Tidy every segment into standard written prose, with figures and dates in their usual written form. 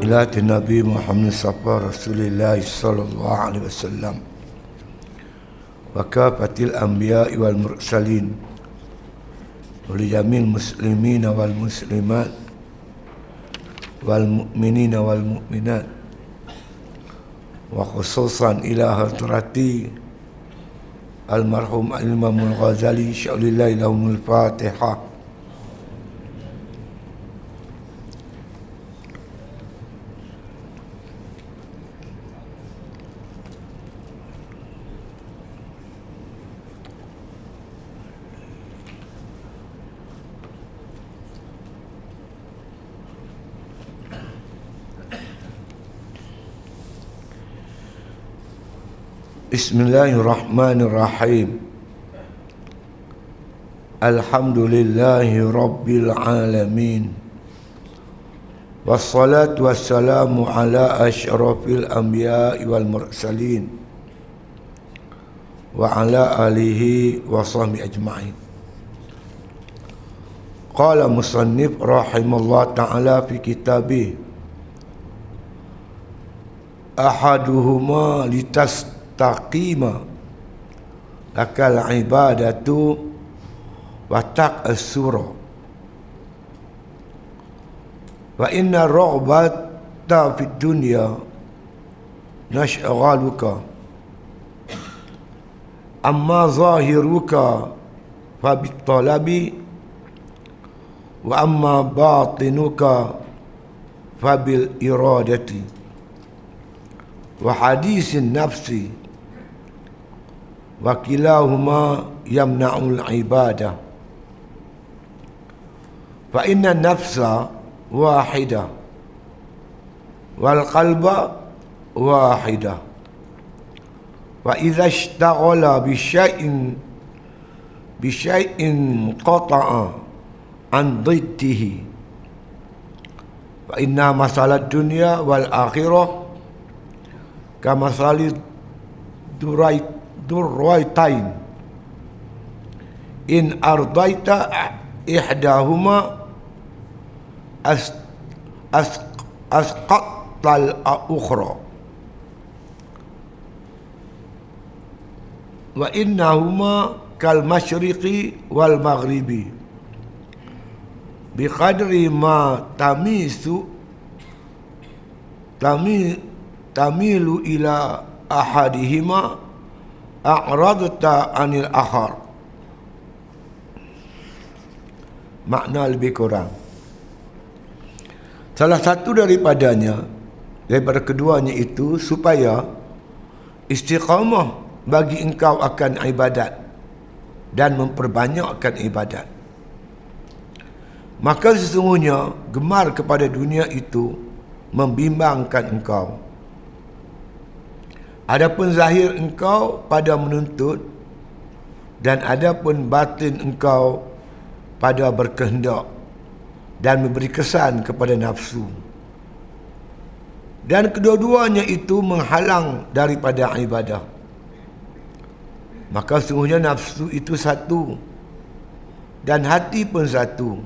ila Nabi Muhammad Safar Rasulullah sallallahu alaihi wasallam wa kafatil anbiya wal mursalin wa li jamil muslimin wal muslimat wal mu'minin wal mu'minat wa khususan ila hadrati almarhum Imam Al-Ghazali sya'lillahi lahumul Fatihah. Bismillahirrahmanirrahim. Alhamdulillahi rabbil alamin. Wassalatu wassalamu ala asyrafil anbiya'i wal mursalin wa ala alihi wa sahbihi ajma'in. Qala musannif rahimallahu ta'ala fi kitabih ahaduhuma taqima lakal ibadatu wa taqassura wa inna raghbata fid dunya nashghaluka amma zahiruka fa bit talabi wa amma batinuka fa bil iradati wa hadisin nafsi wa kilahuma yamna'ul ibadah fa inna nafsa wahida wal qalba wahida wa idza ishtaghala bi syai'in qata'a an dhiddihi fa inna masalat dunya wal akhirah kama salid durraitain in ardaita ihdahuma asqatal ukhra wa innahuma kal masyriqi wal maghribi bi qadri ma tamilu ila ahadihima a'radta anil akhar. Makna lebih kurang, salah satu daripada keduanya itu supaya istiqamah bagi engkau akan ibadat dan memperbanyakkan ibadat. Maka sesungguhnya gemar kepada dunia itu membimbangkan engkau. Adapun zahir engkau pada menuntut dan adapun batin engkau pada berkehendak dan memberi kesan kepada nafsu. Dan kedua-duanya itu menghalang daripada ibadah. Maka sungguhnya nafsu itu satu dan hati pun satu.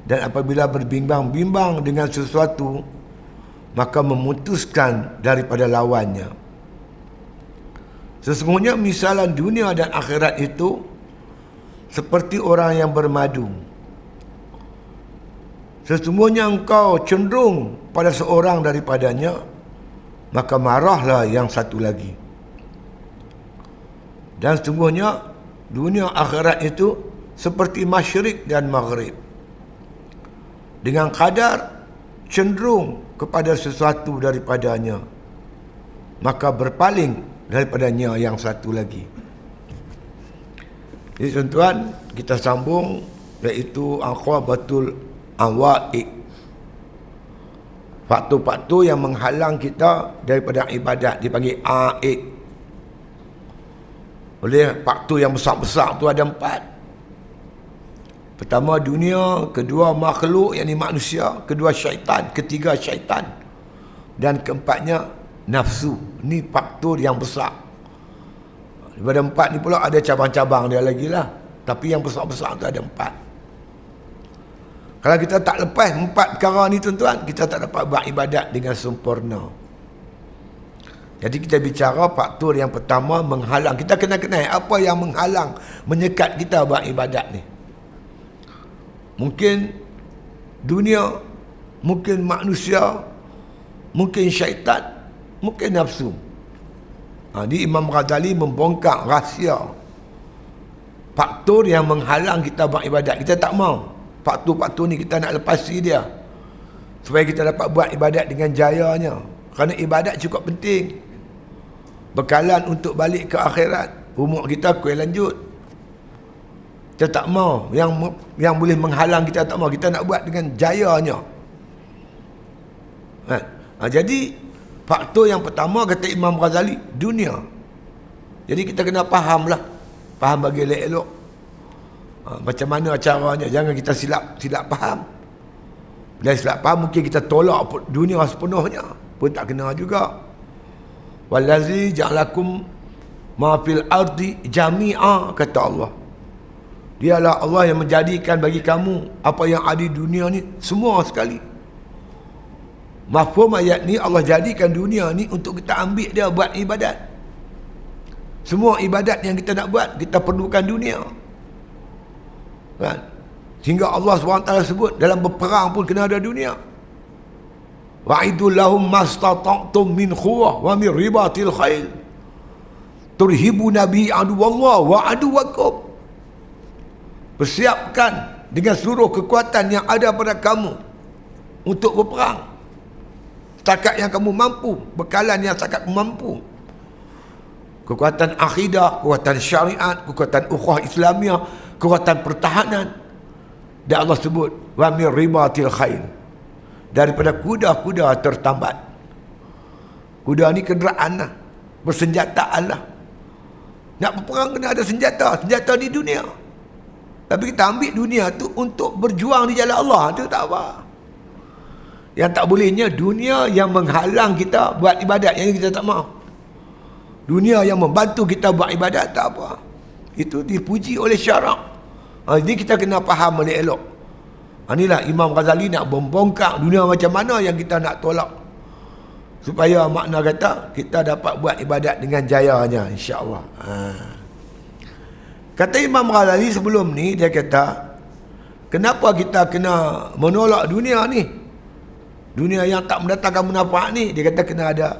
Dan apabila berbimbang-bimbang dengan sesuatu, maka memutuskan daripada lawannya. Sesungguhnya misalan dunia dan akhirat itu seperti orang yang bermadu. Sesungguhnya engkau cenderung pada seorang daripadanya, maka marahlah yang satu lagi. Dan sesungguhnya dunia akhirat itu seperti masyrik dan maghrib. Dengan kadar cenderung kepada sesuatu daripadanya, maka berpaling daripadanya yang satu lagi. Jadi tuan-tuan, kita sambung, iaitu aqwabatul awaiq, faktor-faktor yang menghalang kita daripada ibadat, dipanggil aiq. Oleh faktor yang besar-besar tu ada 4. Pertama dunia, kedua makhluk yakni manusia, kedua syaitan, ketiga syaitan, dan keempatnya nafsu. Ni faktor yang besar. Daripada 4 ni pula ada cabang-cabang dia lagi lah, tapi yang besar-besar tu ada 4. Kalau kita tak lepas 4 perkara ni tuan-tuan, kita tak dapat buat ibadat dengan sempurna. Jadi kita bicara faktor yang pertama menghalang. Kita kena kenal apa yang menghalang, menyekat kita buat ibadat ni. Mungkin dunia, mungkin manusia, mungkin syaitan, mungkin nafsu. Di Imam Ghazali membongkar rahsia faktor yang menghalang kita buat ibadat. Kita tak mau faktor-faktor ni kita nak lepasi dia supaya kita dapat buat ibadat dengan jayanya. Kerana ibadat cukup penting, bekalan untuk balik ke akhirat. Umur kita kuih lanjut. Kita tak mau yang boleh menghalang kita, tak mau. Kita nak buat dengan jayanya. Jadi faktor yang pertama kata Imam Ghazali, dunia. Jadi kita kena fahamlah, faham bagi elok-elok. Macam mana caranya, jangan kita silap faham. Bila silap faham mungkin kita tolak dunia sepenuhnya, pun tak kena juga. Wallazi ja'alakum ma fil ardi jami'a, kata Allah. Dialah Allah yang menjadikan bagi kamu apa yang ada di dunia ni semua sekali. Mafhum ayat ni, Allah jadikan dunia ni untuk kita ambil dia buat ibadat. Semua ibadat yang kita nak buat, kita perlukan dunia. Kan? Sehingga Allah SWT sebut dalam berperang pun kena ada dunia. Wa'idul lahum mastata'tum min khuwah wa min ribatil khail turhibuna bi aduwallah wa aduwakum. Persiapkan dengan seluruh kekuatan yang ada pada kamu untuk berperang. Setakat yang kamu mampu, bekalan yang setakat mampu. Kekuatan akidah, kekuatan syariat, kekuatan ukhuwah Islamiah, kekuatan pertahanan. Dan Allah sebut wa min ribatil khail, daripada kuda-kuda tertambat. Kuda ni kenderaan lah, bersenjataan lah. Nak berperang kena ada senjata. Senjata di dunia. Tapi kita ambil dunia tu untuk berjuang di jalan Allah, tu tak apa. Yang tak bolehnya dunia yang menghalang kita buat ibadat, yang kita tak mahu. Dunia yang membantu kita buat ibadat, tak apa. Itu dipuji oleh syarak. Jadi kita kena faham oleh elok. Inilah Imam Ghazali nak membongkar dunia macam mana yang kita nak tolak, supaya makna kata kita dapat buat ibadat dengan jayanya, insya-Allah. Kata Imam Ghazali sebelum ni, dia kata kenapa kita kena menolak dunia ni, dunia yang tak mendatangkan manfaat ni. Dia kata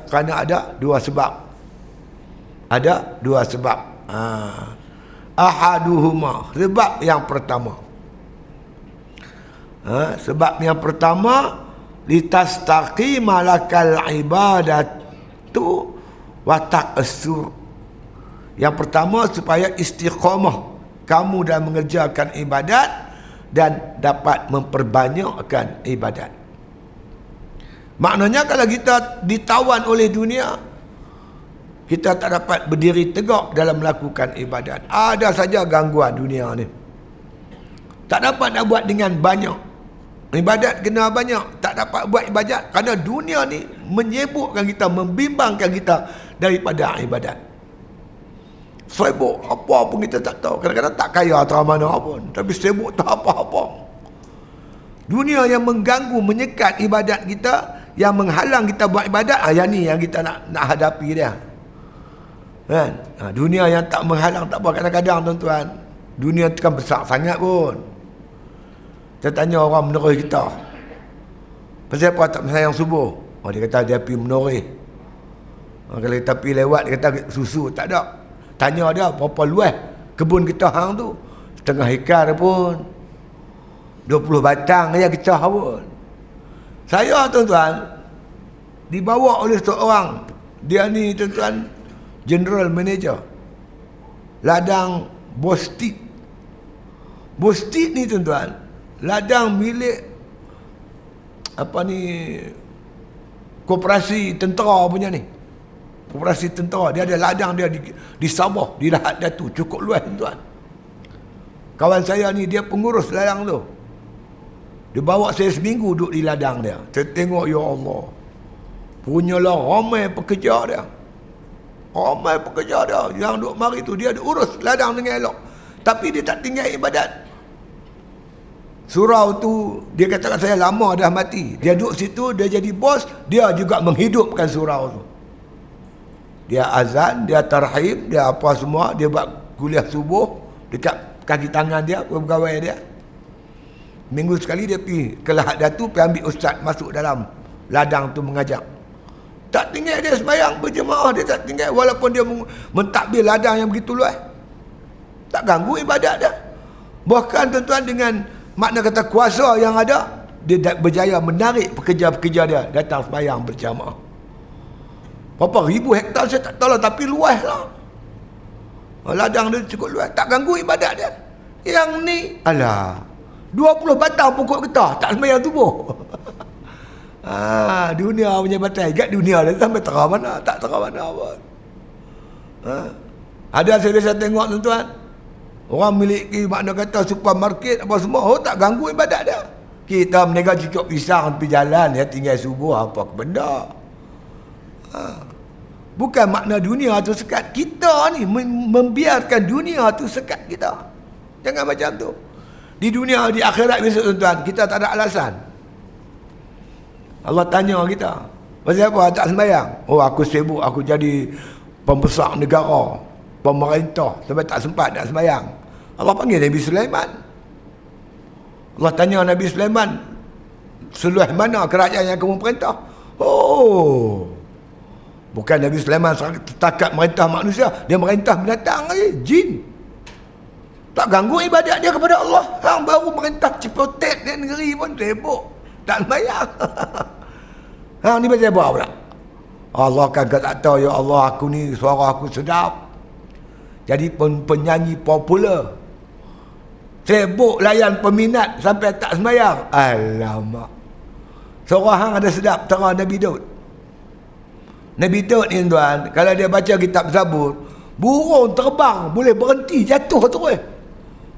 kerana ada dua sebab. Ada dua sebab. Ahaduhuma, sebab yang pertama. Sebab yang pertama, litastaqima lakal ibadatu wa taqassur. Yang pertama, supaya istiqamah kamu dalam mengerjakan ibadat dan dapat memperbanyakkan ibadat. Maknanya kalau kita ditawan oleh dunia, kita tak dapat berdiri tegak dalam melakukan ibadat. Ada saja gangguan dunia ni. Tak dapat nak buat dengan banyak. Ibadat kena banyak. Tak dapat buat ibadat kerana dunia ni menyibukkan kita, membimbangkan kita daripada ibadat. Sibuk apa pun kita tak tahu. Kadang-kadang tak kaya atau mana pun, tapi sibuk tak apa-apa. Dunia yang mengganggu, menyekat ibadat kita, yang menghalang kita buat ibadat, yang ni yang kita nak hadapi dia. Kan? Dunia yang tak menghalang tak apa. Kadang-kadang tuan-tuan, dunia tu kan besar sangat pun. Kita tanya orang menoreh kita, pasal apa tak sayang subuh? Dia kata dia pergi menoreh. Kalau kita pergi lewat, dia kata susu tak ada. Tanya dia berapa luas kebun kita hang tu, setengah hektar pun, 20 batang aja kita pun. Saya tuan-tuan dibawa oleh seorang, dia ni tuan-tuan general manager ladang Bostik. Bostik ni tuan-tuan ladang milik apa ni, koperasi tentera punya ni. Koperasi tentera, dia ada ladang dia di Sabah, di Lahad Datu, cukup luas tuan. Kawan saya ni dia pengurus ladang tu. Dia bawa saya seminggu duduk di ladang dia. Saya tengok, ya Allah, punyalah ramai pekerja dia. Ramai pekerja dia yang duduk mari tu, dia urus ladang dengan elok, tapi dia tak tinggal ibadat. surau tu, dia katakan saya lama dah mati. Dia duduk situ, dia jadi bos, dia juga menghidupkan surau tu. Dia azan, dia tarhim, dia apa semua, dia buat kuliah subuh dekat kaki tangan dia, pegawai dia. Minggu sekali dia pergi ke Lahad Datu, pergi ambil ustaz masuk dalam ladang tu mengajar. Tak tinggal dia sembahyang berjemaah, dia tak tinggal walaupun dia mentadbir ladang yang begitu luas. Tak ganggu ibadat dia. Bahkan tuan-tuan dengan makna kata kuasa yang ada, dia berjaya menarik pekerja-pekerja dia datang sembahyang berjamaah. Berapa ribu hektar saya tak tahu lah, tapi luas lah. Ladang dia cukup luas, tak ganggu ibadat dia. Yang ni, alah, 20 batang pokok getah tak sembahyang subuh. Dunia punya batai, kat dunia dia sampai terang mana, tak terang mana pun. Ada saya tengok tuan-tuan, orang memiliki makna kata supermarket apa semua, tak ganggu ibadat dia. Kita menega cucuk pisang tepi jalan, dia tinggal subuh apa ke benda. Bukan makna dunia tu sekat kita ni, membiarkan dunia tu sekat kita. Jangan macam tu. Di dunia, di akhirat besok tuan-tuan, kita tak ada alasan. Allah tanya kita, pasal apa tak sembahyang? Oh, aku sibuk, aku jadi pembesar negara, pemerintah, sampai tak sempat nak sembahyang. Allah panggil Nabi Sulaiman. Allah tanya Nabi Sulaiman, seluruh mana kerajaan yang kamu perintah? Oh, bukan Nabi Sulaiman setakat merintah manusia, dia merintah binatang lagi, jin. Tak ganggu ibadat dia kepada Allah. Hang baru merintah cipotet dia negeri pun sibuk, tak sembahyang. Hang ni macam apa pula? Allah kan tak tahu, ya Allah, aku ni suara aku sedap, jadi penyanyi popular, sibuk layan peminat sampai tak sembahyang. Alamak, suara hang ada sedap terang Nabi Daud. Nabi Daud ni tuan, kalau dia baca kitab Zabur, burung terbang boleh berhenti jatuh terus.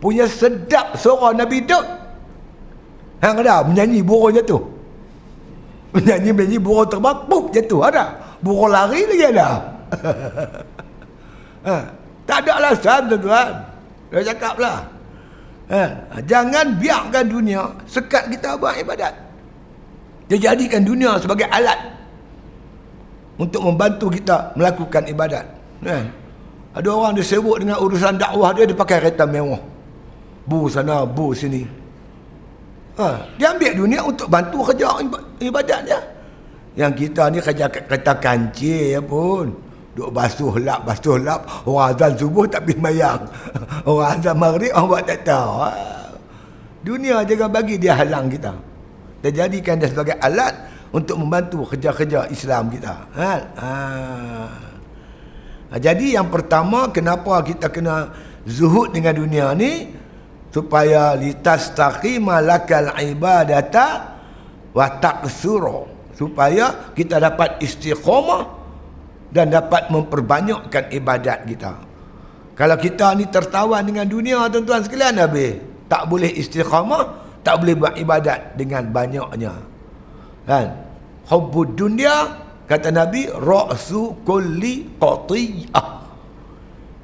Punya sedap suara Nabi Daud. Hang ada menyanyi burung jatuh, menyanyi burung terbang, pup jatuh, ada. Burung lari lagi ada. Tak ada alasan tuan-tuan. Dia cakap lah, jangan biarkan dunia sekat kita buat ibadat. Dia jadikan dunia sebagai alat untuk membantu kita melakukan ibadat. Ada orang dia sibuk dengan urusan dakwah dia, dia pakai kereta mewah, bu sana bu sini. Dia ambil dunia untuk bantu kerja ibadat dia. Yang kita ni kerja kancil pun, duk basuh lap. Orang azan subuh tak pergi sembahyang, orang azan maghrib orang buat tak tahu. Dunia jangan bagi dia halang kita. Dia jadikan dia sebagai alat untuk membantu kerja-kerja Islam kita. Jadi yang pertama, kenapa kita kena zuhud dengan dunia ni? Supaya litastaqima lakal ibadata wa taqsura, supaya kita dapat istiqamah dan dapat memperbanyakkan ibadat kita. Kalau kita ni tertawan dengan dunia tuan-tuan sekalian, habis tak boleh istiqamah, tak boleh buat ibadat dengan banyaknya. Kan? Hubbud dunya, kata Nabi, ra'su kulli qatiyah.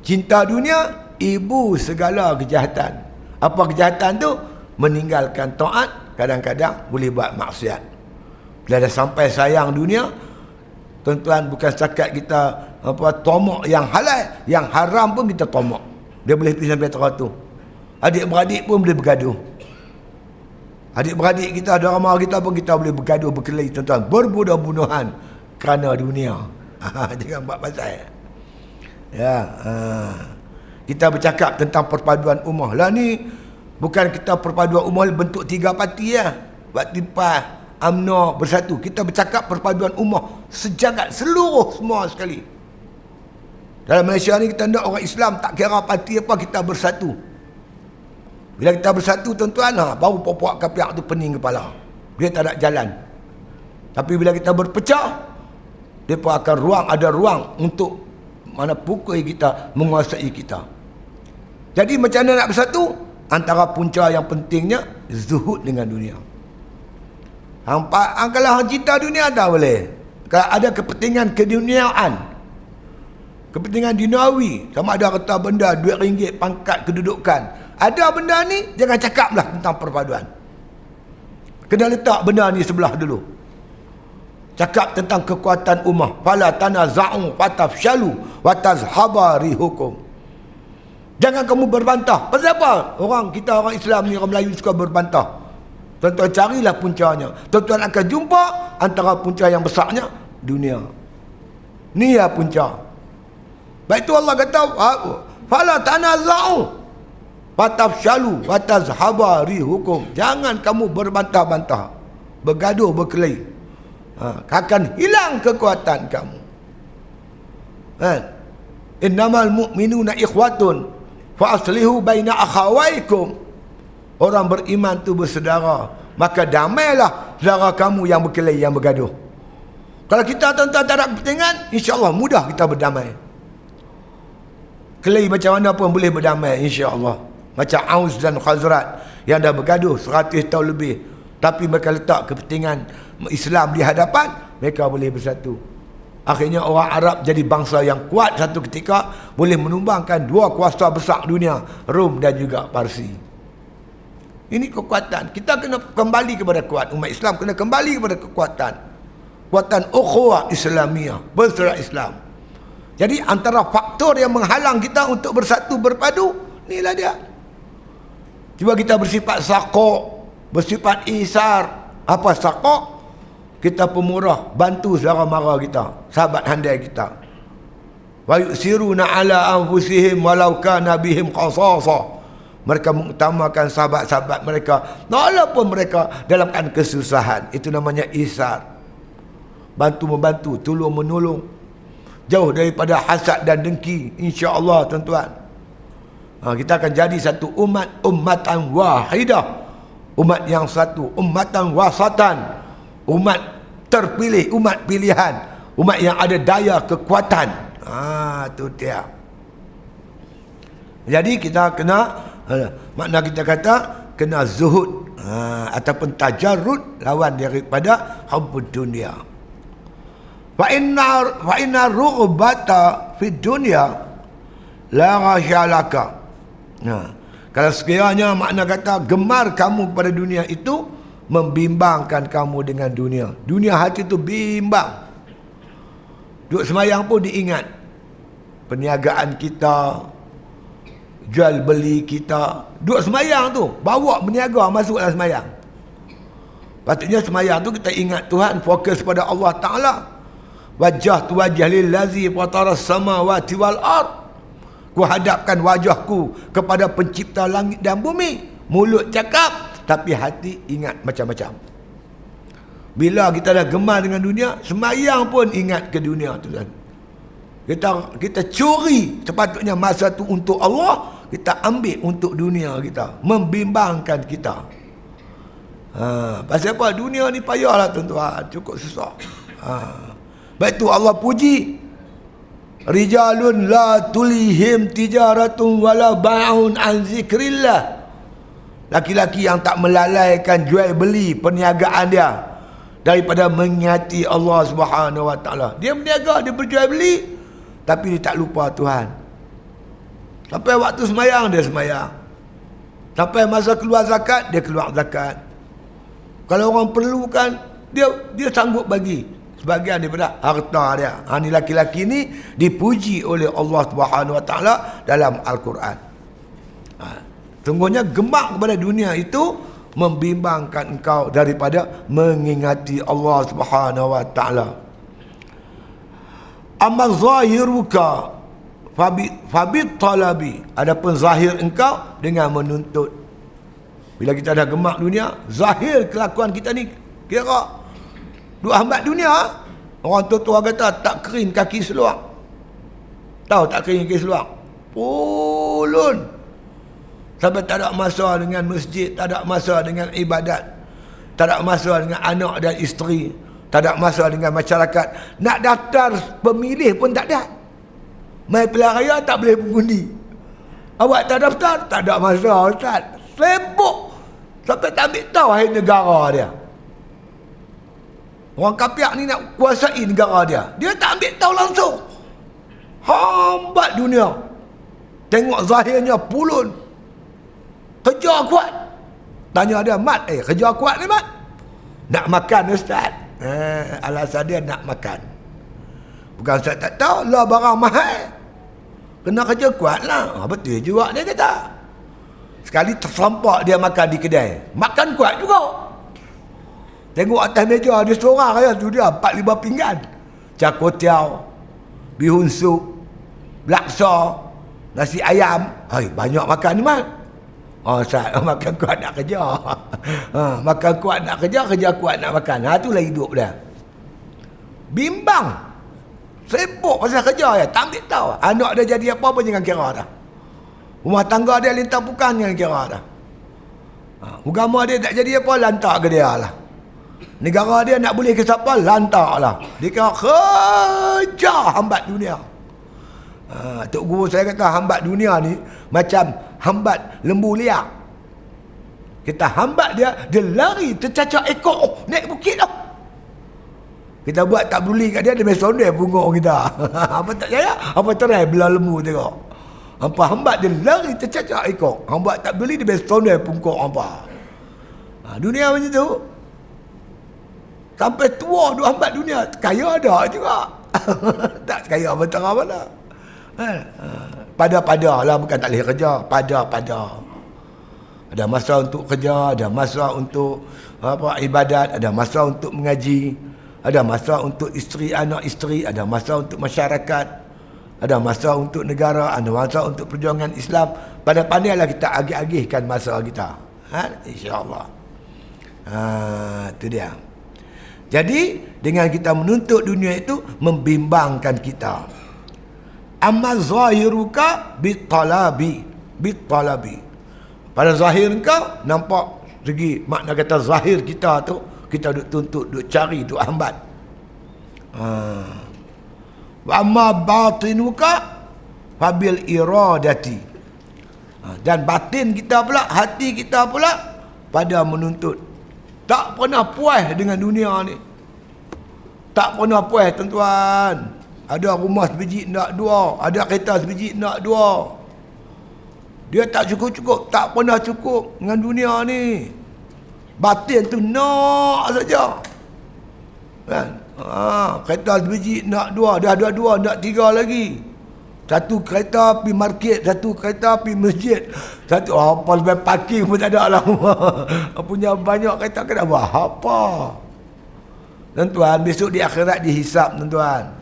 Cinta dunia ibu segala kejahatan. Apa kejahatan tu? Meninggalkan taat, kadang-kadang boleh buat maksiat. Bila dah sampai sayang dunia, tuan-tuan, bukan setakat kita tomak yang halal, yang haram pun kita tomak. Dia boleh pergi sampai teratur. Adik-beradik pun boleh bergaduh. Adik-beradik kita, ada ramah kita pun kita boleh bergaduh, berkelahi tuan-tuan, berbunuh-bunuhan kerana dunia. Jangan buat pasal. Kita bercakap tentang perpaduan ummah. Lah ni bukan kita perpaduan ummah bentuk 3 parti ya. Batipah, UMNO bersatu. Kita bercakap perpaduan ummah sejagat, seluruh semua sekali. Dalam Malaysia ni kita nak orang Islam, tak kira parti apa, kita bersatu. Bila kita bersatu tuan-tuan, baru puak kapiak tu pening kepala. Dia tak ada jalan. Tapi bila kita berpecah, mereka akan ada ruang untuk mana pukul kita, menguasai kita. Jadi macam mana nak bersatu? Antara punca yang pentingnya zuhud dengan dunia. Kalau hang cinta dunia tak boleh. Kalau ada kepentingan keduniaan, kepentingan duniawi, sama ada harta benda, duit ringgit, pangkat, kedudukan, Ada benda ni, jangan cakaplah tentang perpaduan. Kena letak benda ni sebelah dulu. Cakap tentang kekuatan ummah. Fala tanaza'u fatafshalu wa tazhaba rihukum. Jangan kamu berbantah. Pasal apa? Kita orang Islam ni, orang Melayu suka berbantah. Tuan-tuan carilah puncanya. Tuan-tuan akan jumpa antara punca yang besarnya dunia. Ni ya punca. Baik tu Allah kata, fala tanaza'u fatafshalu wa tazhaba rihukum. Jangan kamu berbantah-bantah, bergaduh, berkelahi. Akan hilang kekuatan kamu. Innamal mu'minuna ikhwatun fa aslihu baina akhawaikum. Orang beriman tu bersaudara, maka damailah saudara kamu yang berkelahi, yang bergaduh. Kalau kita tuan-tuan tak ada kepentingan, insya-Allah mudah kita berdamai. Kelahi macam mana pun boleh berdamai, insya-Allah. Macam Aus dan Khazraj yang dah bergaduh 100 tahun lebih, tapi mereka letak kepentingan Islam di hadapan, mereka boleh bersatu. Akhirnya orang Arab jadi bangsa yang kuat satu ketika, boleh menumbangkan dua kuasa besar dunia, Rom dan juga Parsi. Ini kekuatan. Kita kena kembali kepada kuat. Umat Islam kena kembali kepada kekuatan. Kekuatan ukhuwah Islamiyah, berserak Islam. Jadi antara faktor yang menghalang kita untuk bersatu berpadu, inilah dia. Cuba kita bersifat sakok, bersifat isar. Apa sakok? Kita pemurah, bantu saudara mara kita, sahabat handai kita. Wa yusiruna ala anfusihim walau kana bihim khasasa. Mereka mengutamakan sahabat-sahabat mereka walaupun mereka dalam keadaan kesusahan. Itu namanya isar. Bantu-membantu, tolong-menolong. Jauh daripada hasad dan dengki, insya-Allah tuan-tuan. Kita akan jadi satu umat, ummatan wahidah. Umat yang satu, ummatan wasatan. Umat terpilih, umat pilihan. Umat yang ada daya kekuatan. Itu dia. Jadi kita kena, makna kita kata, kena zuhud. Ataupun tajarrud, lawan daripada hubbud dunia. Fa inna rughbata fid dunya la ghashalaka. Kalau sekiranya makna kata gemar kamu pada dunia itu membimbangkan kamu dengan dunia. Dunia hati itu bimbang. Duduk semayang pun diingat perniagaan kita, jual beli kita. Duduk semayang tu, bawa berniaga masuk dalam semayang. Patutnya semayang tu kita ingat Tuhan, fokus pada Allah Ta'ala. Wajah tu wajah lillazi fataras samawati wal ard. Ku hadapkan wajahku kepada pencipta langit dan bumi. Mulut cakap, tapi hati ingat macam-macam. Bila kita dah gemar dengan dunia, semayang pun ingat ke dunia tu kan. Kita curi sepatutnya masa tu untuk Allah, kita ambil untuk dunia kita, membimbangkan kita. Pasal apa? Dunia ni payahlah tuan-tuan, cukup susah. Baik tu Allah puji, rijalun la tulihim tijaratun wala ba'un an zikrillah. Laki-laki yang tak melalaikan jual beli perniagaan dia daripada mengingati Allah Subhanahu wa taala. Dia berniaga, dia berjual beli, tapi dia tak lupa Tuhan. Sampai waktu semayang, dia semayang. Sampai masa keluar zakat, dia keluar zakat. Kalau orang perlukan, dia sanggup bagi sebahagian daripada harta dia. Ni laki-laki ni dipuji oleh Allah Subhanahu wa taala dalam Al-Quran. Sungguhnya gemak kepada dunia itu membimbangkan engkau daripada mengingati Allah Subhanahu wa taala. Amma zahiruka fabit talabi. Adapun zahir engkau dengan menuntut. Bila kita dah gemak dunia, zahir kelakuan kita ni kira duk hambat dunia. Orang tua-tua kata tak kering kaki seluar. Tahu tak kering kaki seluar? Pulun. Sampai tak ada masa dengan masjid, tak ada masa dengan ibadat, tak ada masa dengan anak dan isteri, tak ada masa dengan masyarakat. Nak daftar pemilih pun tak ada. Mai pilihan raya tak boleh mengundi. Awak tak daftar, tak ada masa Ustaz. Sibuk. Sampai tak ambil tahu akhir negara dia. Orang kapiak ni nak kuasai negara dia, dia tak ambil tahu langsung. Hambat dunia. Tengok zahirnya pulun. Kerja kuat. Tanya dia, Mat, kerja kuat ni Mat? Nak makan Ustaz. Alasan dia nak makan. Bukan Ustaz tak tahu, lah barang mahal. Kena kerja kuat lah. Betul juga dia kata. Sekali tersampak dia makan di kedai. Makan kuat juga. Tengok atas meja dia seorang kaya tu dia 4-5 pinggan. Cakotiao, bihun sup, laksa, nasi ayam. Hai, banyak makan ni Mat. Ustaz, makan kuat nak kerja. Makan kuat nak kerja, kerja kuat nak makan. Itulah hidup dia. Bimbang. Sibuk pasal kerja ya. Tak ambil tahu. Anak dia jadi apa-apa jangan kira dah. Rumah tangga dia lintang bukan jangan kira dah. Agama dia tak jadi apa, lantak ke dia lah. Negara dia nak boleh ke siapa, lantak lah. Dia kira kerja hambat dunia. Tok Guru saya kata hambat dunia ni macam hambat lembu liar. Kita hambat dia, dia lari tercacak ekor naik bukit dah. Kita buat tak peduli kat dia, dia main sondai punggung kita. Apa tak jaya? Apa terai belah lembu tengok. Hampa hambat dia lari tercacak ekor. Hambat tak peduli, dia main sondai punggung hampa. Dunia macam tu. Sampai tua duk hambat dunia. Kaya ada juga. Tak kaya betul mana. Pada-pada lah, bukan tak boleh kerja. Pada-pada. Ada masa untuk kerja, ada masa untuk ibadat, ada masa untuk mengaji, ada masa untuk isteri, anak isteri, ada masa untuk masyarakat, ada masa untuk negara, ada masa untuk perjuangan Islam. Pandai-pandailah kita agih-agihkan masa kita. InsyaAllah. Itu dia. Jadi dengan kita menuntut dunia itu membimbangkan kita. Amma zahiruka bitalabi. Pada zahir kau nampak segi makna kata zahir kita tu, kita duk tuntut, duk cari, duk hambat. Wa amma batinuka fabil iradati. Dan batin kita pula, hati kita pula pada menuntut. Tak pernah puas dengan dunia ni. Tak pernah puas tuan-tuan. Ada rumah sebiji nak dua, ada kereta sebiji nak dua. Dia tak cukup-cukup, tak pernah cukup dengan dunia ni. Batin tu nak saja. Kan? Kereta sebiji nak dua, dah dua nak 3 lagi. Satu kereta pergi market, satu kereta pergi masjid. Satu apa lebih parking pun tak ada lah. Punya banyak kereta kena buat apa? Tuan-tuan, besok di akhirat dihisap tuan-tuan.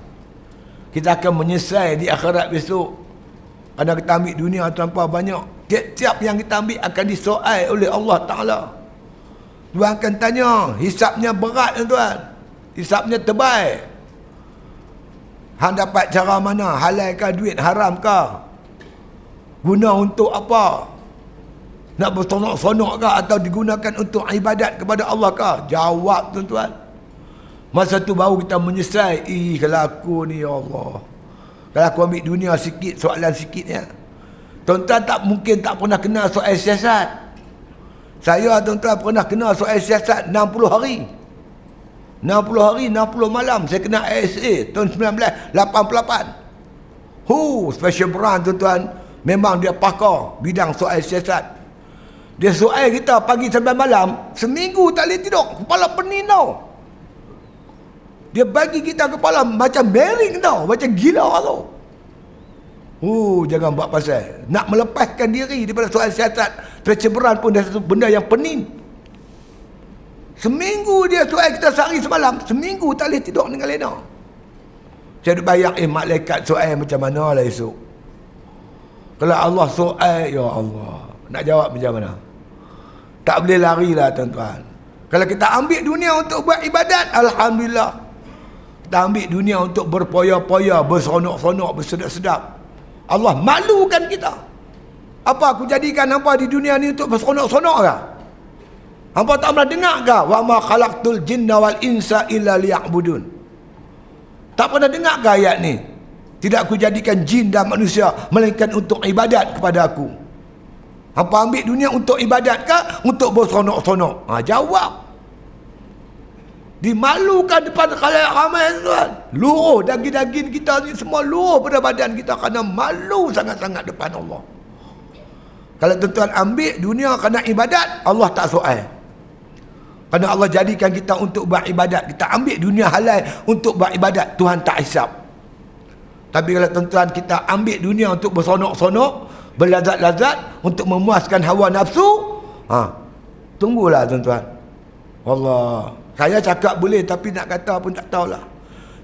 Kita akan menyesal di akhirat besok. Kerana kita ambil dunia tanpa banyak. Tiap-tiap yang kita ambil akan disoal oleh Allah Ta'ala. Tuhan akan tanya, hisapnya berat tuan-tuan. Hisapnya tebal. Hang dapat cara mana? Halal ke duit haram ke? Guna untuk apa? Nak bersonok-sonok ke atau digunakan untuk ibadat kepada Allah ke? Jawab tuan-tuan. Masa tu baru kita menyesal. Kalau aku ni ya Allah. Kalau aku ambil dunia sikit, soalan sikitnya. Tuan-tuan tak mungkin tak pernah kenal soal siasat. Saya tuan-tuan pernah kenal soal siasat 60 hari. 60 hari, 60 malam saya kena ASA tahun 1988. Special branch tuan-tuan. Memang dia pakar bidang soal siasat. Dia soal kita pagi sampai malam, seminggu tak boleh tidur. Kepala pening tau. Dia bagi kita kepala macam bearing tau. Macam gila tau. Jangan buat pasal. Nak melepaskan diri daripada soal siasat, terceberan pun dah satu benda yang pening. Seminggu dia soal kita sehari semalam. Seminggu tak boleh tidur dengan lena. Saya duk bayang, malaikat soal macam mana lah esok. Kalau Allah soal, ya Allah, nak jawab macam mana? Tak boleh lari lah tuan-tuan. Kalau kita ambil dunia untuk buat ibadat, Alhamdulillah. Kita ambil dunia untuk berpoya-poya, berseronok-seronok, bersedap-sedap. Allah malukan kita. Apa aku jadikan hampa di dunia ni untuk berseronok-seronok ke? Hampa tak pernah dengar ke? Wa ma khalaqtul jinna wal insa illa liya'budun. Tak pernah dengar ke ayat ni? Tidak aku jadikan jin dan manusia melainkan untuk ibadat kepada aku. Hampa ambil dunia untuk ibadat ke? Untuk berseronok-seronok? Jawab. Dimalukan depan khalayak ramai tuan. Luruh daging-daging kita ni semua luruh pada badan kita kerana malu sangat-sangat depan Allah. Kalau tuan-tuan ambil dunia kerana ibadat, Allah tak soal. Kerana Allah jadikan kita untuk beribadat. Kita ambil dunia halal untuk beribadat, Tuhan tak hisap. Tapi kalau tuan-tuan kita ambil dunia untuk bersonok-sonok, berlazat-lazat, untuk memuaskan hawa nafsu, tunggulah tuan-tuan. Allah, saya cakap boleh tapi nak kata pun tak tahulah.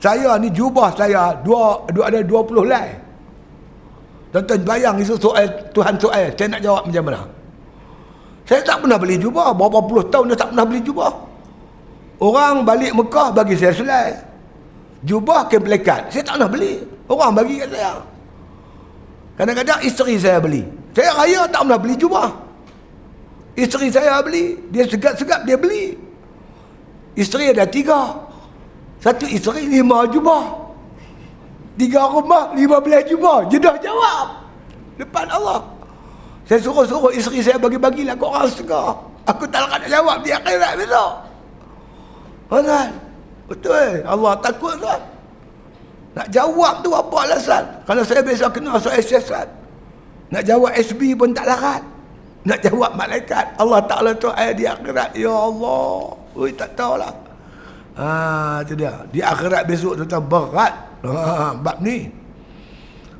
Saya ni jubah saya ada 20 helai. Tuan-tuan bayang isu soal, Tuhan soal, saya nak jawab macam mana? Saya tak pernah beli jubah, berapa puluh tahun dah tak pernah beli jubah. Orang balik Mekah bagi saya selai. Jubah kain pelekat, saya tak pernah beli. Orang bagi kat saya. Kadang-kadang isteri saya beli. Saya raya tak pernah beli jubah. Isteri saya beli, dia segap-segap dia beli. Isteri ada 3. Satu isteri 5 jubah. 3 rumah 15 jubah. Jedah jawab depan Allah. Saya suruh isteri saya bagi-bagilah ke orang setengah. Aku tak nak jawab di akhirat besok. Tuan, betul. Allah takut tuan. Nak jawab tu apa alasan? Kalau saya biasa kena soal siasat, nak jawab SB pun tak larat. Nak jawab malaikat, Allah Ta'ala tu ayat di akhirat. Ya Allah, oi tak tahulah. Itu dia. Di akhirat besok tuan berat. Bab ni.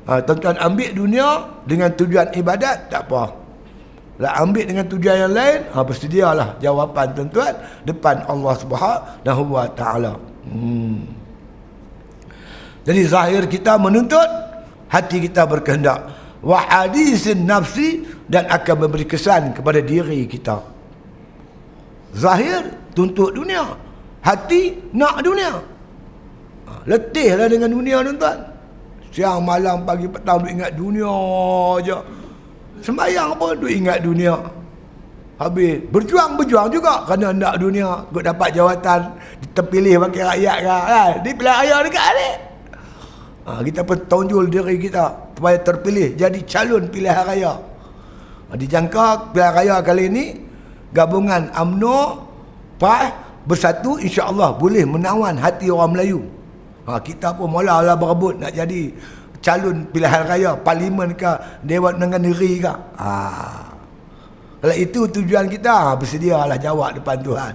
Tuan-tuan ambil dunia dengan tujuan ibadat, tak apa. Lah ambil dengan tujuan yang lain, bersedialah jawapan tuan-tuan depan Allah Subhanahu wa Ta'ala. Jadi zahir kita menuntut, hati kita berkehendak. Wa hadisin nafsi, dan akan memberi kesan kepada diri kita. Zahir tuntut dunia, hati nak dunia. Letihlah dengan dunia tuan-tuan. Siang malam pagi petang duk ingat dunia aja. Sembayang pun duk ingat dunia. Habis berjuang juga kerana nak dunia, kau dapat jawatan, terpilih wakil rakyat kan. Dia pilihan raya dekat ni. Kita pun tonjol diri kita supaya terpilih jadi calon pilihan raya. Dijangka pilihan raya kali ini gabungan UMNO PAS bersatu, insya-Allah boleh menawan hati orang Melayu. Kita pun mula-mula berebut nak jadi calon pilihan raya, parlimen ke, Dewan Undangan Negeri ke. Kalau itu tujuan kita, bersedialah jawab depan Tuhan.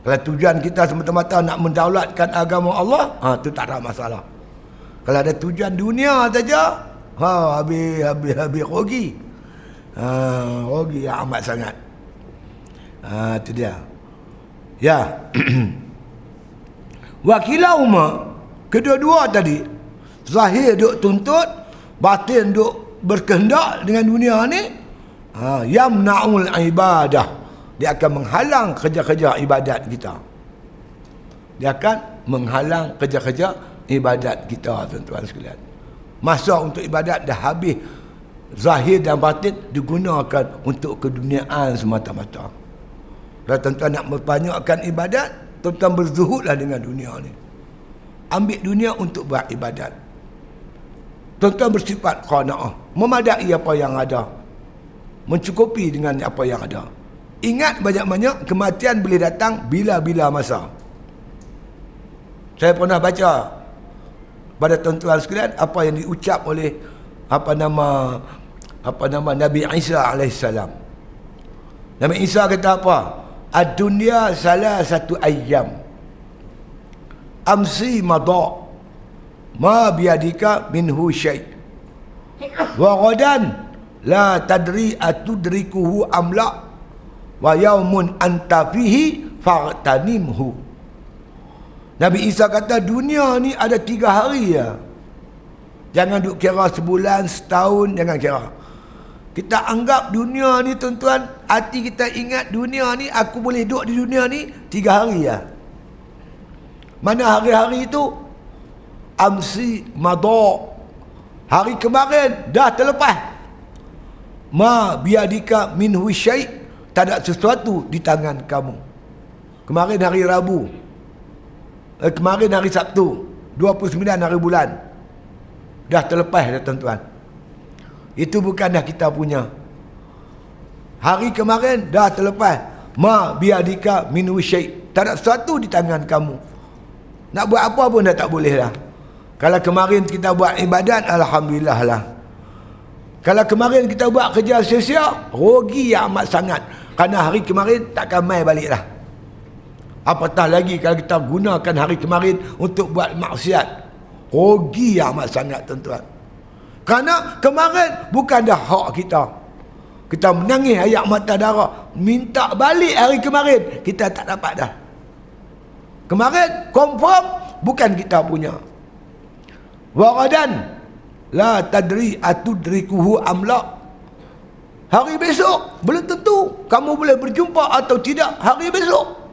Kalau tujuan kita semata-mata nak mendaulatkan agama Allah, tu tak ada masalah. Kalau ada tujuan dunia saja, habis rugi. Rugi yang amat sangat. Itu dia. Ya. Wakilauma, kedua-dua tadi, zahir duk tuntut, batin duk berkehendak dengan dunia ni, yamna'ul ibadah, dia akan menghalang kerja-kerja ibadat kita. Dia akan menghalang kerja-kerja ibadat kita, tuan-tuan sekalian. Masa untuk ibadat dah habis. Zahir dan batin digunakan untuk keduniaan semata-mata. Kalau tuan-tuan nak membanyakkan ibadat, tuan-tuan berzuhudlah dengan dunia ni. Ambil dunia untuk beribadat. Tuan-tuan bersifat qanaah, memadai apa yang ada, mencukupi dengan apa yang ada. Ingat banyak-banyak, kematian boleh datang bila-bila masa. Saya pernah baca pada tuan-tuan sekalian apa yang diucap oleh apa nama Nabi Isa alaihissalam. Nabi Isa kata apa? Ad-dunya salasatu ayyam. Amsi madha ma biyadika minhu syai'. Wa ghadan la tadri atudrikuhu am la. Wa yaumun anta fihi fa'tanimhu. Nabi Isa kata dunia ni ada 3 hari ya. Jangan duk kira sebulan, setahun, jangan kira. Kita anggap dunia ni tuan-tuan, hati kita ingat dunia ni, aku boleh duduk di dunia ni 3 hari ya. Mana hari-hari itu? Amsi madha. Hari kemarin dah terlepas. Ma biadika minhu syai', tak ada sesuatu di tangan kamu. Kemarin hari Rabu. Kemarin hari Sabtu, 29 hari bulan. Dah terlepas dah tuan-tuan. Itu bukan dah kita punya. Hari kemarin dah terlepas. Ma biadika minhu syai', tak ada sesuatu di tangan kamu. Nak buat apa pun dah tak boleh dah. Kalau kemarin kita buat ibadat, alhamdulillah lah. Kalau kemarin kita buat kerja sia-sia, rugi yang amat sangat. Kerana hari kemarin takkan mai balik dah. Apatah lagi kalau kita gunakan hari kemarin untuk buat maksiat, rugi yang amat sangat tuan-tuan. Kerana kemarin bukan dah hak kita. Kita menangis air mata darah, minta balik hari kemarin, kita tak dapat dah. Kemarin confirm bukan kita punya. Waradan la tadri atudrikuhu amla. Hari besok belum tentu kamu boleh berjumpa atau tidak hari besok.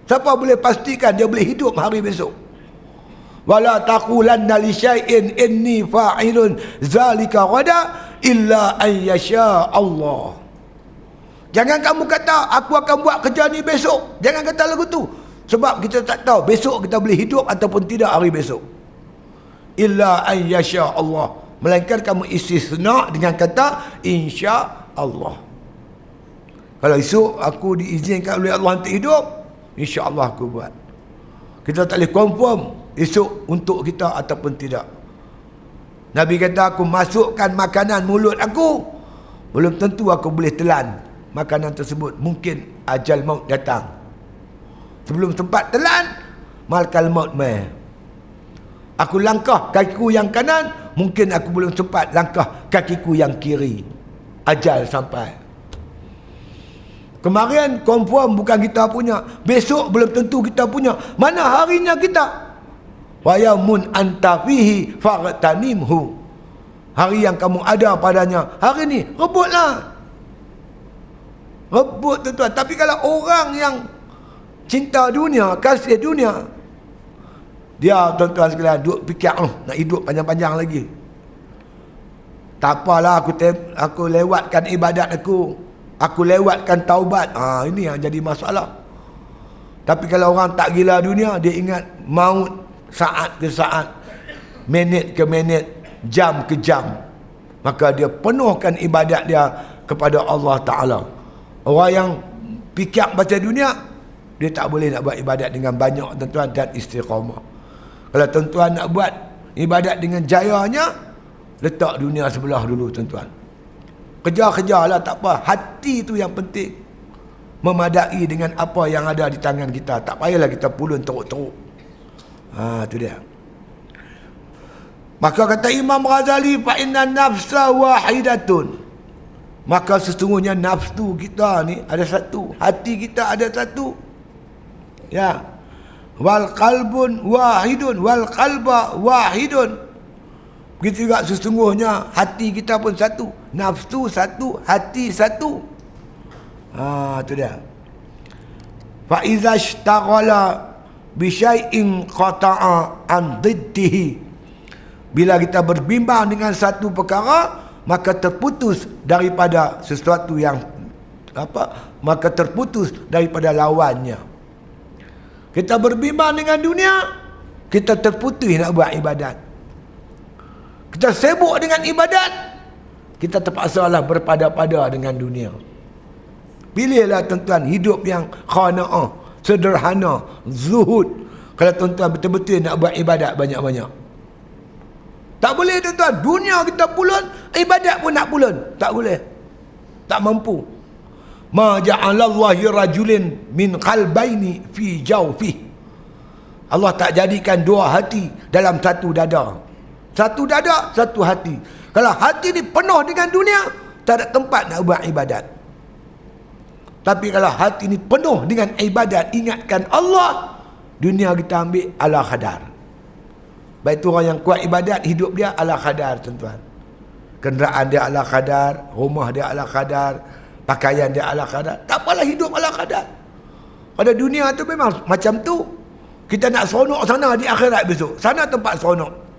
Siapa boleh pastikan dia boleh hidup hari besok? Wala taqulanna li syai'in inni fa'ilun zalika ghada illa an yasha Allah. Jangan kamu kata aku akan buat kerja ni besok. Jangan kata lagu tu. Sebab kita tak tahu besok kita boleh hidup ataupun tidak hari besok. Illa an yasha Allah. Melainkan kamu istisna dengan kata insya Allah. Kalau esok aku diizinkan oleh Allah untuk hidup, insya Allah aku buat. Kita tak boleh confirm esok untuk kita ataupun tidak. Nabi kata aku masukkan makanan mulut aku, belum tentu aku boleh telan makanan tersebut. Mungkin ajal maut datang. Sebelum tempat telan, malakal maut mai. Aku langkah kakiku yang kanan, mungkin aku belum sempat langkah kakiku yang kiri. Ajal sampai. Kemarin confirm bukan kita punya, besok belum tentu kita punya. Mana harinya kita? Wa yamun anta fihi fagtanimhu. Hari yang kamu ada padanya, hari ni rebutlah. Rebut tuan-tuan. Tapi kalau orang yang cinta dunia, kasih dunia, dia tuan-tuan sekalian duk fikir nak hidup panjang-panjang lagi. Tak apalah aku lewatkan ibadat aku lewatkan taubat. Ini yang jadi masalah. Tapi kalau orang tak gila dunia, dia ingat maut saat ke saat, minit ke minit, jam ke jam. Maka dia penuhkan ibadat dia kepada Allah Ta'ala. Orang yang fikir pasal dunia, dia tak boleh nak buat ibadat dengan banyak tuan-tuan dan istiqamah. Kalau tuan-tuan nak buat ibadat dengan jayanya, letak dunia sebelah dulu tuan-tuan. Kejar-kejarlah tak apa. Hati tu yang penting. Memadai dengan apa yang ada di tangan kita. Tak payahlah kita pulun teruk-teruk. Tu dia. Maka kata Imam Ghazali, fa inna nafsa wahidatun. Maka sesungguhnya nafsu kita ni ada satu, hati kita ada satu. Ya. Wal qalbun wahidun wal qalba wahidun. Begitu juga sesungguhnya hati kita pun satu, nafsu satu, hati satu. Tu dia. Fa iza ishtaghala bi syai'in qata'a an diddihi. Bila kita berbimbang dengan satu perkara, maka terputus daripada sesuatu yang maka terputus daripada lawannya. Kita berbimbang dengan dunia, kita terputus nak buat ibadat. Kita sibuk dengan ibadat, kita terpaksalah berpada-pada dengan dunia. Pilihlah tuan-tuan hidup yang qanaah, sederhana, zuhud. Kalau tuan-tuan betul-betul nak buat ibadat banyak-banyak. Tak boleh tuan-tuan, dunia kita pulun, ibadat pun nak pulun. Tak boleh. Tak mampu. Ma ja'alallahi rajulin min qalbaini fi jawfi. Allah tak jadikan dua hati dalam satu dada. Satu dada, satu hati. Kalau hati ni penuh dengan dunia, tak ada tempat nak buat ibadat. Tapi kalau hati ni penuh dengan ibadat, ingatkan Allah, dunia kita ambil ala khadar. Baik tu orang yang kuat ibadat, hidup dia ala khadar tuan-tuan. Kenderaan dia ala khadar, rumah dia ala khadar, pakaian dia ala khadar. Tak apalah hidup ala khadar. Pada dunia tu memang macam tu. Kita nak seronok sana di akhirat besok. Sana tempat seronok.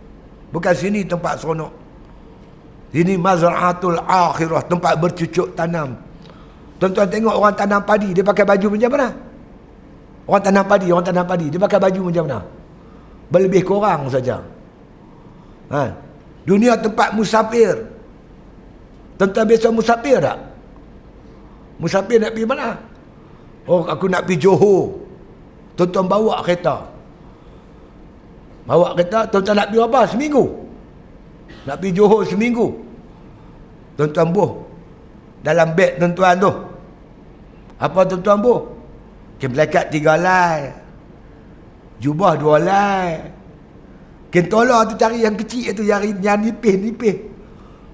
Bukan sini tempat seronok. Ini mazra'atul akhirah, tempat bercucuk tanam. Tuan-tuan tengok orang tanam padi, dia pakai baju macam mana? Orang tanam padi, dia pakai baju macam mana? Berlebih kurang saja. Dunia tempat musafir. Tuan-tuan biasa musafir tak? Musafir nak pergi mana? Oh, aku nak pergi Johor. Tuan-tuan bawa kereta. Bawa kereta, tuan-tuan nak pergi apa? Seminggu. Nak pergi Johor seminggu. tuan-tuan boh, dalam beg tuan-tuan tu, apa tuan-tuan boh? Kain pelekat 3 helai, jubah 2 helai, kain tola tu cari yang kecil tu, yang nipis.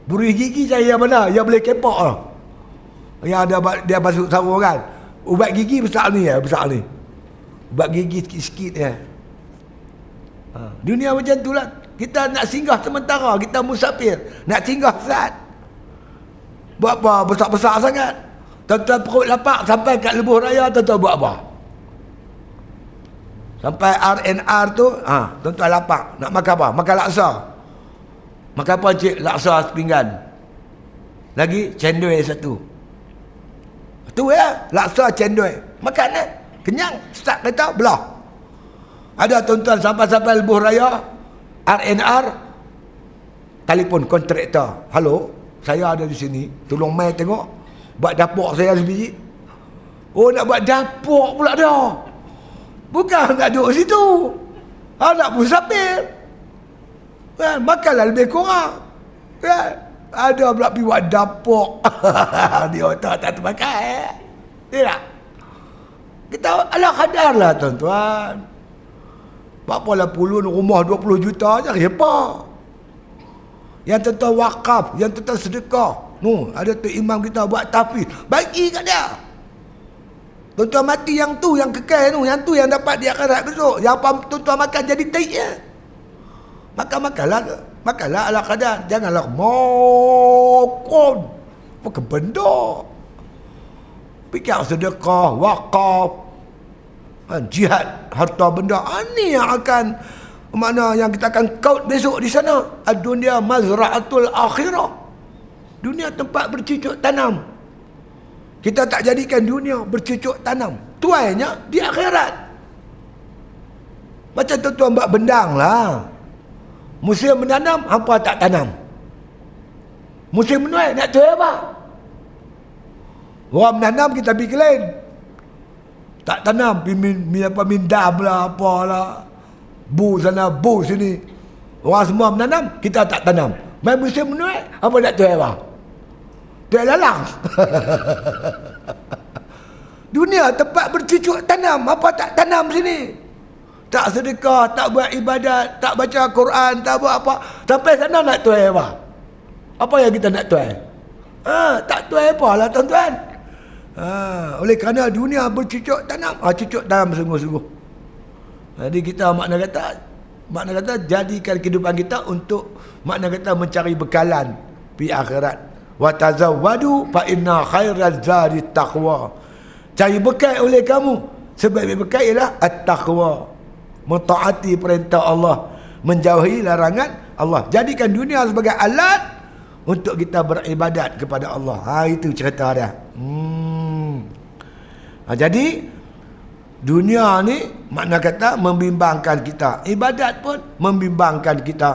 Buruh gigi cari yang mana? Yang boleh kepak lah. Yang ada dia masuk sarung kan. Ubat gigi besar ni ya, besar ni. Ubat gigi sikit-sikit ya. Dunia macam tu lah. Kita nak singgah sementara, kita musafir, nak singgah saat. Buat apa? Besar-besar sangat. Tuan-tuan perut lapar sampai kat lebuh raya, tuan-tuan buat apa? Sampai RNR tu, tuan-tuan lapar. Nak makan apa? Makan laksa. Makan apa cik? Laksa sepinggan. Lagi cendol 1. Tu ya, laksa cendol. Makan eh. Kenyang. Start kereta, belah. Ada tuan-tuan sampai lebuh raya, RNR, telefon kontraktor. Halo, saya ada di sini. Tolong mai tengok. Buat dapur saya sebiji. Oh, nak buat dapur pula dah. Bukan nak duduk situ. Nak musafir. Makanlah lebih kurang. Ada pula pergi buat dapur. Dia tak termakan. Tidak. Kita ala kadar lah tuan-tuan. Berapa lah puluh rumah 20 juta je. Apa? Yang tuan-tuan wakaf, yang tuan-tuan sedekah. Ada tu imam kita buat tahfiz. Bagi kat dia. Tuan-tuan mati yang tu, yang kekal tu. Yang tu yang dapat di akhirat besok. Yang tuan-tuan makan jadi taiknya. Makanlah ala kadar. Janganlah mokon. Apa benda? Fikir sedekah, wakaf, jihad, harta benda. Ini yang akan, mana yang kita akan kaut besok di sana. Ad-dunya mazra'atul akhirah. Dunia tempat bercucuk tanam. Kita tak jadikan dunia bercucuk tanam. Tuainya di akhirat. Macam tuan-tuan buat bendang lah. Musim menanam, hampa tak tanam. Musim menuai, nak tuai apa? Orang menanam, kita pergi lain. Tak tanam, mindah lah, apalah. Bu sana, bu sini. Orang semua menanam, kita tak tanam. Main musim menuai, apa nak tuai apa? Tuai lalang. Dunia tempat bercucuk tanam, apa tak tanam sini? Tak sedekah, tak buat ibadat, tak baca Quran, tak buat apa. Sampai sana nak tuai apa? Apa yang kita nak tuai? Tak tuai apa lah tuan-tuan. Oleh kerana dunia bercucuk tanam, cucuk tanam sungguh-sungguh. Jadi kita makna kata jadikan kehidupan kita untuk makna kata mencari bekalan di akhirat. Wa tazawwadu fa inna khairaz zadi taqwa. Cari bekal oleh kamu. Sebaik bekal ialah at-taqwa. Mentaati perintah Allah, menjauhi larangan Allah. Jadikan dunia sebagai alat untuk kita beribadat kepada Allah. Itu cerita dia. Jadi dunia ni makna kata membimbangkan kita. Ibadat pun membimbangkan kita.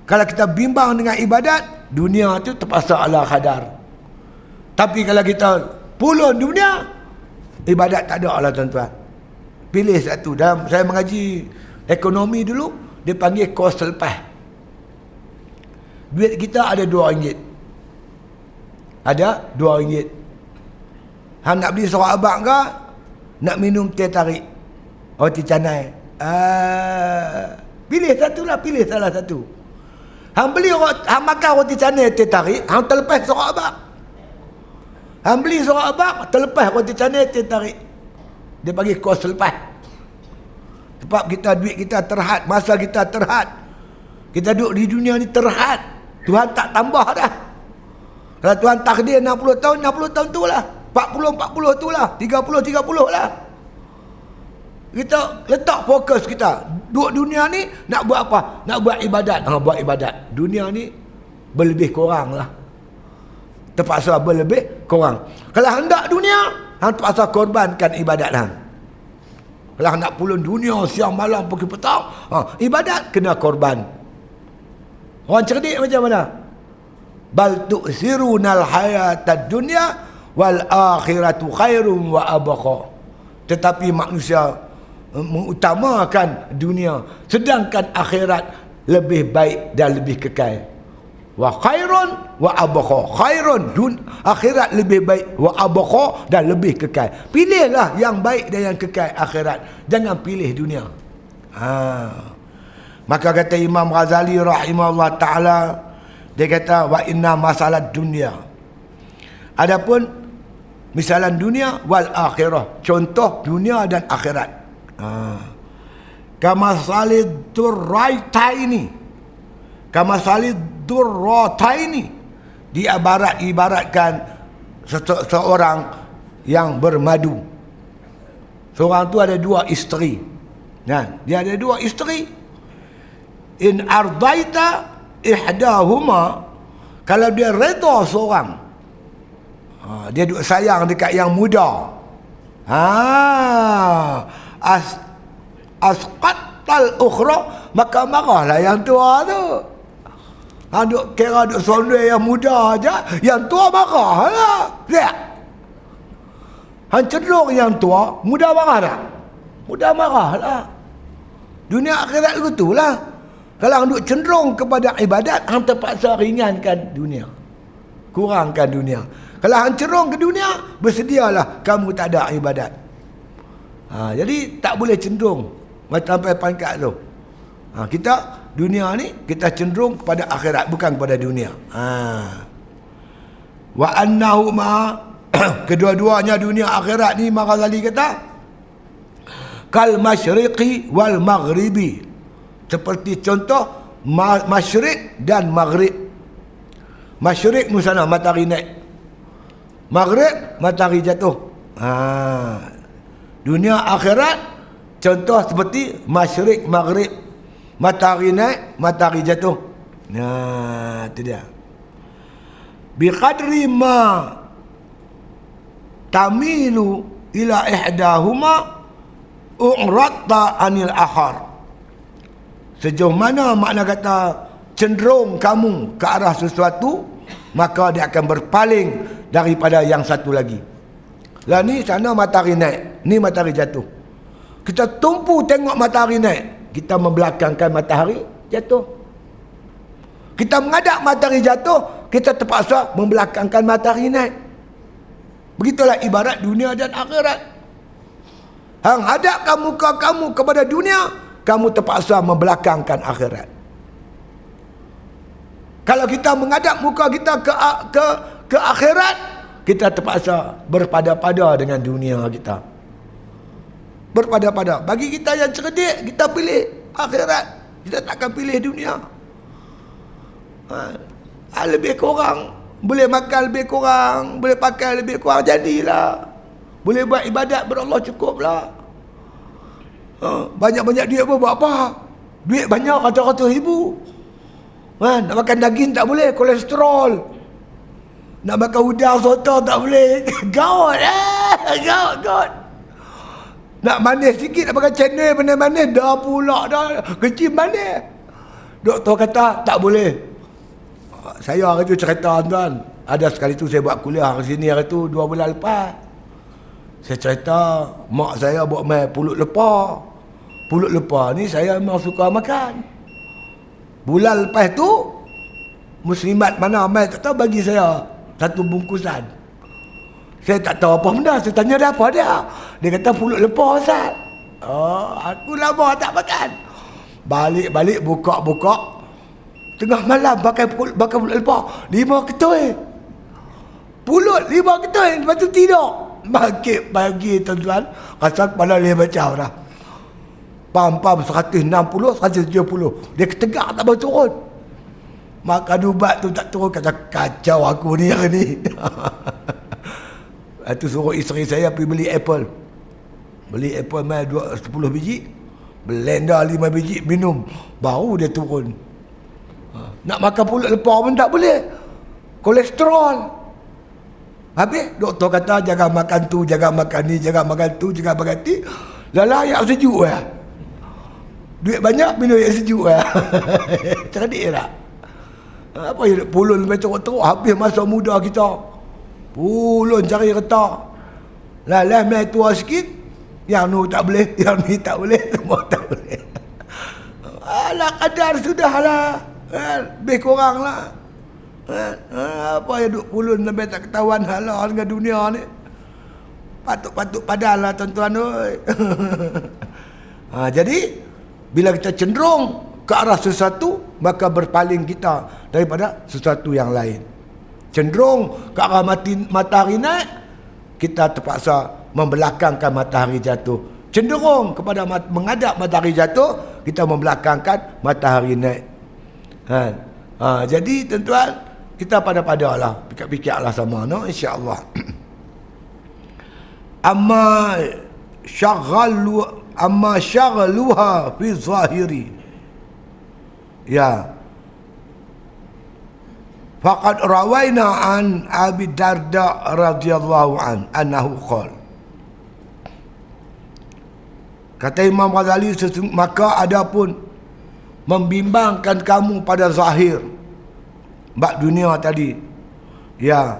Kalau kita bimbang dengan ibadat, dunia tu terpaksa ala kadar. Tapi kalau kita pulun dunia, ibadat tak ada lah tuan-tuan. Pilih satu. Dalam saya mengaji ekonomi dulu, dia panggil kos selepas. Duit kita ada RM2. Ada RM2. Hang nak beli seorang abang ke? Nak minum teh tarik, roti canai. Pilih satu lah, pilih salah satu. Hang makan roti canai teh tarik, hang terlepas seorang abang. Hang beli seorang abang, terlepas roti canai teh tarik. Dia bagi kos selepas. Sebab kita duit kita terhad, masa kita terhad. Kita duduk di dunia ni terhad. Tuhan tak tambah dah. Kalau Tuhan takdir 60 tahun, 60 tahun tu lah. 40 tu lah. 30 lah. Kita letak fokus kita. Duduk dunia ni nak buat apa? Nak buat ibadat. Buat ibadat. Dunia ni berlebih kurang lah. Terpaksa berlebih kurang. Kalau hendak dunia, hang terpaksa korbankan ibadat hang. Kalau nak pulun dunia siang malam pagi petang, ibadat kena korban. Orang cerdik macam mana? Bal tu'sirunal hayatad dunya wal akhiratu khairun wa abqa. Tetapi manusia mengutamakan dunia, sedangkan akhirat lebih baik dan lebih kekal. wa khairun wa abqa. Khairun akhirat lebih baik, wa abqa dan lebih kekal. Pilihlah yang baik dan yang kekal akhirat, jangan pilih dunia. Maka kata Imam Ghazali rahimahullah taala, dia kata wa inna masalah dunia, adapun misalan dunia wal akhirah, contoh dunia dan akhirat, kama salid durraitaini, kama salid durrataini, diibaratkan seorang yang bermadu. Seorang tu ada dua isteri. Dia ada dua isteri. In ardaita ihdahuma, kalau dia redha seorang, dia duk sayang dekat yang muda, asqatal ukhra, maka marahlah yang tua tu. Duk kira duk sondoi yang muda aja, yang tua marahlah. Lihat, cenderung yang tua, muda marah tak? Muda marahlah. Dunia akhirat begitulah. Kalau hang duk cenderung kepada ibadat, hang terpaksa ringankan dunia, kurangkan dunia. Kalau hang cenderung ke dunia, bersedialah kamu tak ada ibadat. Jadi tak boleh cenderung macam sampai pangkat tu. Kita dunia ni kita cenderung kepada akhirat, bukan kepada dunia. Wa annahuma kedua-duanya dunia akhirat ni, Ghazali kata kal masyriqi wal maghribi, seperti contoh masyrik dan maghrib. Masyrik nu sana matahari naik, maghrib matahari jatuh. Dunia akhirat contoh seperti masyrik maghrib, matahari naik matahari jatuh. Itu dia. Bi qadri ma tamilu ila ihdahuma u'ratta anil akhar. Sejauh mana makna kata cenderung kamu ke arah sesuatu, maka dia akan berpaling daripada yang satu lagi. Lah ni sana matahari naik, ni matahari jatuh. Kita tumpu tengok matahari naik, kita membelakangkan matahari jatuh. Kita menghadap matahari jatuh, kita terpaksa membelakangkan matahari naik. Begitulah ibarat dunia dan akhirat. Hang hadapkan muka kamu kepada dunia, kamu terpaksa membelakangkan akhirat. Kalau kita menghadap muka kita ke akhirat, kita terpaksa berpada-pada dengan dunia kita. Berpada-pada. Bagi kita yang cerdik, kita pilih akhirat. Kita takkan pilih dunia. Lebih kurang, boleh makan lebih kurang, boleh pakai lebih kurang, jadilah. Boleh buat ibadat berallah, cukuplah. Banyak-banyak duit pun buat apa? Duit banyak, ratus-ratus ribu. Nak makan daging tak boleh, kolesterol. Nak makan udang soto tak boleh, gaut. Gaut. Nak manis sikit, nak makan channel manis-manis, dah pula dah. Kecil manis. Doktor kata tak boleh. Saya hari tu cerita tuan. Ada sekali tu saya buat kuliah ke sini hari tu 2 bulan lepas. Saya cerita mak saya buat main pulut lepah. Pulut lepah ni saya memang suka makan. Bulan lepas tu muslimat mana mai tak tahu bagi saya satu bungkusan. Saya tak tahu apa benda, saya tanya dia apa dia. Dia kata pulut lepah Ustaz. Aku lama tak makan. Balik buka. Tengah malam pakai pulut lepah 5 ketui. Pulut 5 ketui, lepas tu tidur. Bangkit pagi tuan-tuan, rasa kepala dia macam dah. Pam 160, 170. Dia ketegak tak boleh turun. Makan ubat tu tak turun, kata kacau aku ni hari ni. Itu suruh isteri saya pergi beli apple. Beli apple mai 10 biji, blender 5 biji, minum, baru dia turun. Nak makan pulut lepah pun tak boleh, kolesterol. Habis doktor kata jangan makan tu, jangan makan ni, jangan makan tu, jangan makan ni. Lala yang sejuk ya. Duit banyak, minum yang sejuk ya. Cerdik tak? Apa yang pulun macam teruk, habis masa muda kita. Pulun cari retak. Lah mai tua sikit, yang nu tak boleh, yang ni tak boleh, semua tak boleh. Alah kadar sudahlah. Lebih kurang lah. Apa yang duk pulun sampai tak ketahuan halah dengan dunia ni. Patut padahal lah tuan-tuan. Jadi bila kita cenderung ke arah sesuatu, maka berpaling kita daripada sesuatu yang lain. Cenderung ke arah matahari naik, kita terpaksa membelakangkan matahari jatuh. Cenderung kepada menghadap matahari jatuh, kita membelakangkan matahari naik. Jadi tuan-tuan, kita pada-padalah, fikir-fikirlah sama, no, insya-Allah. Amma syaghaluha fi zahiri. Ya. Faqad rawaina an Abi Darda radhiyallahu anhu qala. Kata Imam Ghazali, maka adapun membimbangkan kamu pada zahir bab dunia tadi. Ya.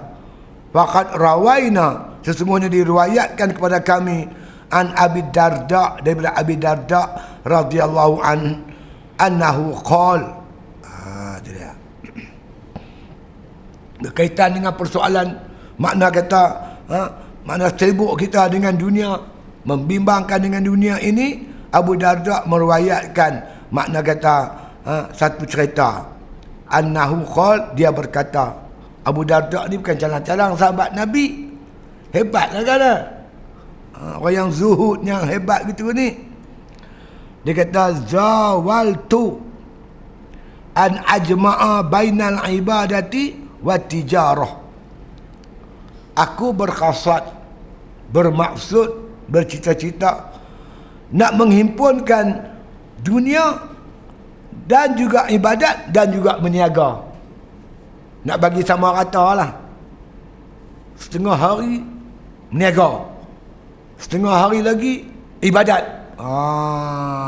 Faqad rawaina, sesungguhnya diriwayatkan kepada kami an Abi Darda, daripada Abi Darda radhiyallahu anhu qala. Itu dia. Berkaitan dengan persoalan makna kata, makna sibuk kita dengan dunia, membimbangkan dengan dunia ini, Abu Darda meriwayatkan makna kata, satu cerita. Annahu qala, dia berkata, Abu Darda ni bukan calang-calang sahabat Nabi. Hebatlah kan? Orang yang zuhud, yang hebat gitu ni. Dia kata, zawaltu an ajma'a bainal ibadati wa tijarah. Aku berkhasat, bermaksud, bercita-cita nak menghimpunkan dunia dan juga ibadat dan juga berniaga. Nak bagi sama rata lah. Setengah hari berniaga, setengah hari lagi ibadat.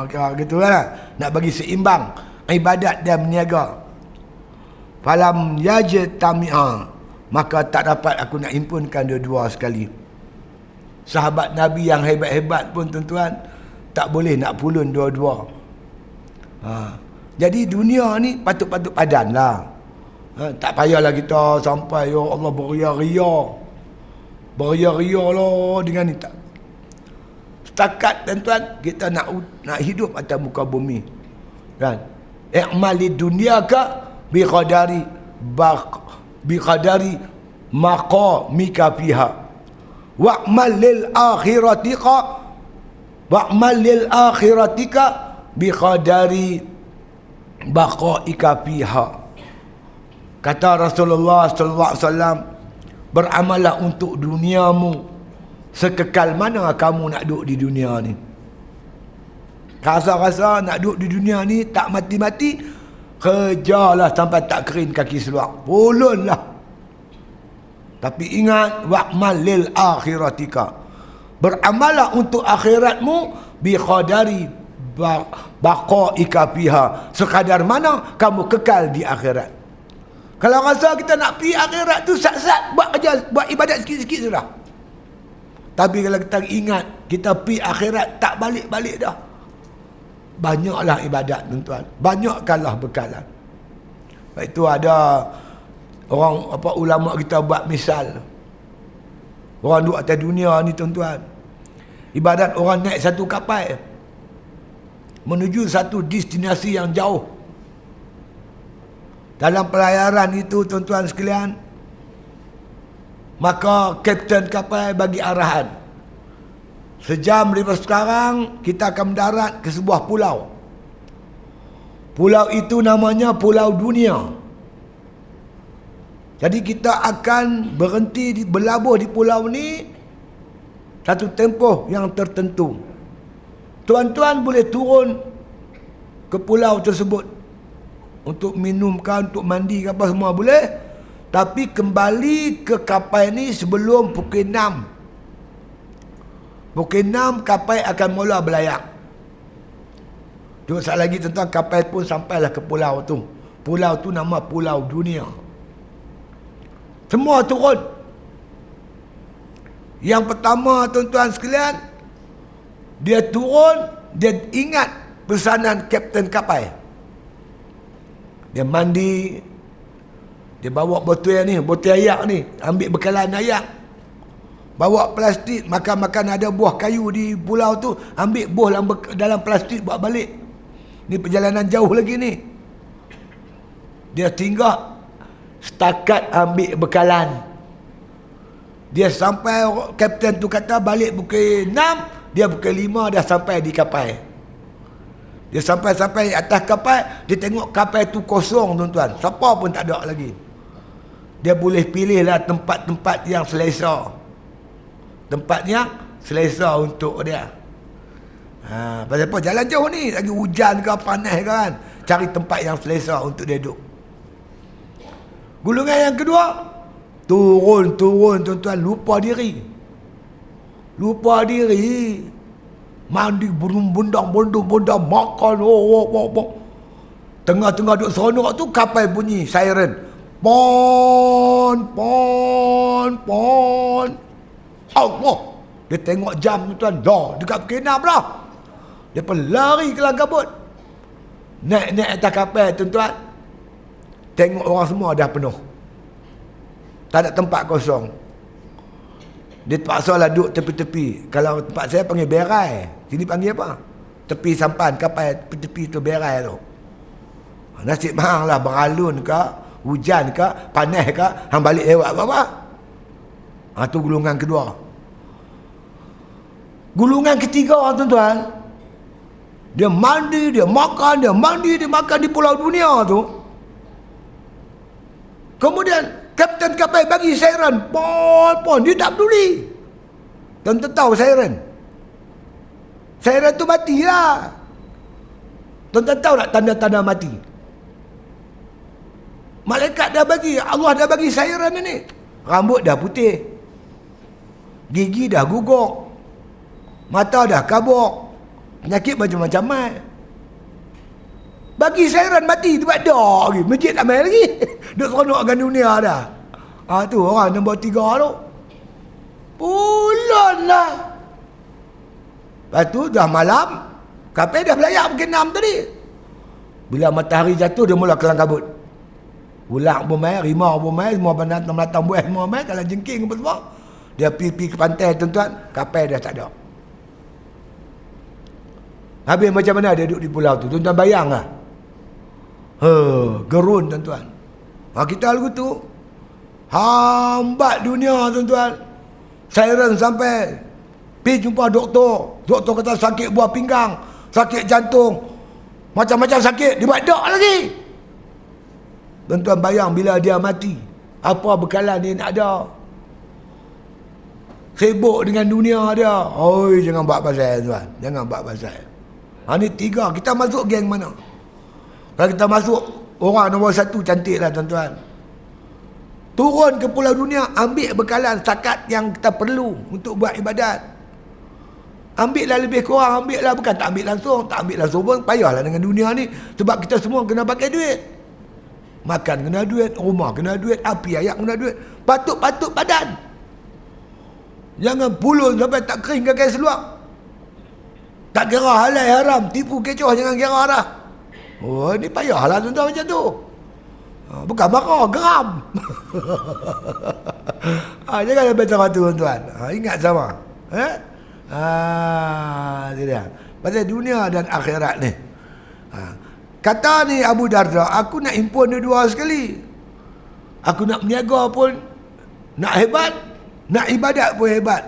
Kira gitu lah. Nak bagi seimbang ibadat dan berniaga. Falam yajtami'a, maka tak dapat aku nak himpunkan dua-dua sekali. Sahabat Nabi yang hebat-hebat pun tuan-tuan tak boleh nak pulun dua-dua. Jadi dunia ni patut-patut padan lah. Tak payahlah kita sampai ya Allah beria-ria lah dengan ni. Tak. Setakat tuan-tuan kita nak hidup atas muka bumi, kan? I'malid dunyaka bi qadari maqamika fiha wa'mal lil akhiratika bi qadari baqaika fiha. Kata Rasulullah sallallahu alaihi wasallam, beramallah untuk duniamu sekekal mana kamu nak duduk di dunia ni. Rasa-rasa nak duduk di dunia ni tak mati-mati, kerjalah sampai tak kering kaki seluar, pulunlah. Tapi ingat, wa'mal lil akhiratika, beramallah untuk akhiratmu bi qadari baqaika fiha, sekadar mana kamu kekal di akhirat. Kalau rasa kita nak pergi akhirat tu sat-sat buat kerja, buat ibadat sikit-sikit sudah. Tapi kalau kita ingat kita pergi akhirat tak balik-balik dah, banyaklah ibadat tuan-tuan, banyakkanlah bekalan. Baik itu ada orang ulama kita buat misal, orang duduk atas dunia ni tuan-tuan, ibadat orang naik satu kapal menuju satu destinasi yang jauh. Dalam pelayaran itu tuan-tuan sekalian, maka kapten kapal bagi arahan, sejam daripada sekarang kita akan mendarat ke sebuah pulau. Pulau itu namanya Pulau Dunia. Jadi kita akan berhenti berlabuh di pulau ni satu tempoh yang tertentu. Tuan-tuan boleh turun ke pulau tersebut untuk minumkan, untuk mandi ke apa semua boleh. Tapi kembali ke kapal ni sebelum pukul 6. Pukul 6 kapal akan mula berlayak. Tunggu sekali lagi tuan-tuan, kapal pun sampailah ke pulau tu. Pulau tu nama Pulau Dunia. Semua turun. Yang pertama tuan-tuan sekalian, dia turun, dia ingat pesanan kapten kapal. Dia mandi, Dia bawa botol ni, botol ayak ni, ambil bekalan ayak. Bawa plastik, makan-makan ada buah kayu di pulau tu, ambil buah dalam plastik bawa balik. Ni perjalanan jauh lagi ni. Dia tinggal setakat ambil bekalan. Dia sampai, kapten tu kata balik pukul 6, dia pukul 5 dah sampai di kapal. Dia sampai atas kapal, dia tengok kapal tu kosong tuan-tuan. Siapa pun tak ada lagi. Dia boleh pilihlah tempat-tempat yang selesa. Tempat yang selesa untuk dia. Pasal apa? Jalan jauh ni, lagi hujan ke panas ke kan. Cari tempat yang selesa untuk dia duduk. Gulungan yang kedua, turun tuan-tuan, lupa diri. Mandi bundang, makan. Tengah-tengah duduk seronok tu, kapal bunyi siren. Pon. Allah. Dia tengok jam tuan, dah dekat pukul 6 dah. Dia pun lari kelang kabut. Naik atas kapal tuan-tuan. Tengok orang semua dah penuh. Tak ada tempat kosong. Dia terpaksa lah duduk tepi-tepi. Kalau tempat saya panggil berai. Sini panggil apa? Tepi sampan kapal, tepi tu berai tu. Nasib hang lah beralun ke, hujan ke, panas ke, hang balik lewat apa-apa. Tu gulungan kedua. Gulungan ketiga tuan-tuan, dia mandi, dia makan di pulau dunia tu. Kemudian kapten kapal bagi siren, pon, dia tak peduli. Tuan-tuan tahu siren tu matilah. Tuan-tuan tahu tak tanda-tanda mati? Malaikat dah bagi, Allah dah bagi siren ni. Rambut dah putih, gigi dah guguk, mata dah kabuk, penyakit macam-macam. Bagi siren mati tu dak lagi. Masjid tak main lagi. Duk seronok dengan dunia dah. Tu orang nombor 3 tu. Bulan lah. Lepas tu dah malam, kapal dah belayak pukul 6 tadi. Bila matahari jatuh, dia mula kelang kabut. Ulang pun main, rimau pun main, semua binatang buah semua main, kalau jengking apa semua. Dia pergi ke pantai tuan-tuan, kapal dah tak ada. Habis macam mana dia duduk di pulau tu? Tuan-tuan bayang lah. Gerun tuan-tuan. Kita lagu tu hambat dunia tuan-tuan. Siren sampai pergi jumpa doktor. Doktor kata sakit buah pinggang, sakit jantung, macam-macam sakit. Dia buat dok lagi. Tuan-tuan bayang bila dia mati, apa bekalan dia nak ada. Sibuk dengan dunia dia. Oi, jangan buat pasal tuan. Jangan buat pasal. Ni 3. Kita masuk geng mana? Kalau kita masuk, orang nombor 1 cantik lah tuan-tuan. Turun ke pulau dunia, ambil bekalan setakat yang kita perlu untuk buat ibadat. Ambil lah lebih kurang, ambil lah. Bukan tak ambil langsung. Tak ambil langsung pun payahlah dengan dunia ni. Sebab kita semua kena pakai duit. Makan kena duit, rumah kena duit, api ayak kena duit. Patut-patut badan. Jangan pulun sampai tak kering kaki seluar. Tak kira halal haram, tipu kecoh, jangan kira dah. Ni payahlah tuan-tuan macam tu. Bukan marah, geram. Jangan sampai sama tuan-tuan. Ingat sama. Itu dia. Pasal dunia dan akhirat ni. Kata ni Abu Darda, aku nak impun dua-dua sekali. Aku nak berniaga pun nak hebat, nak ibadat pun hebat.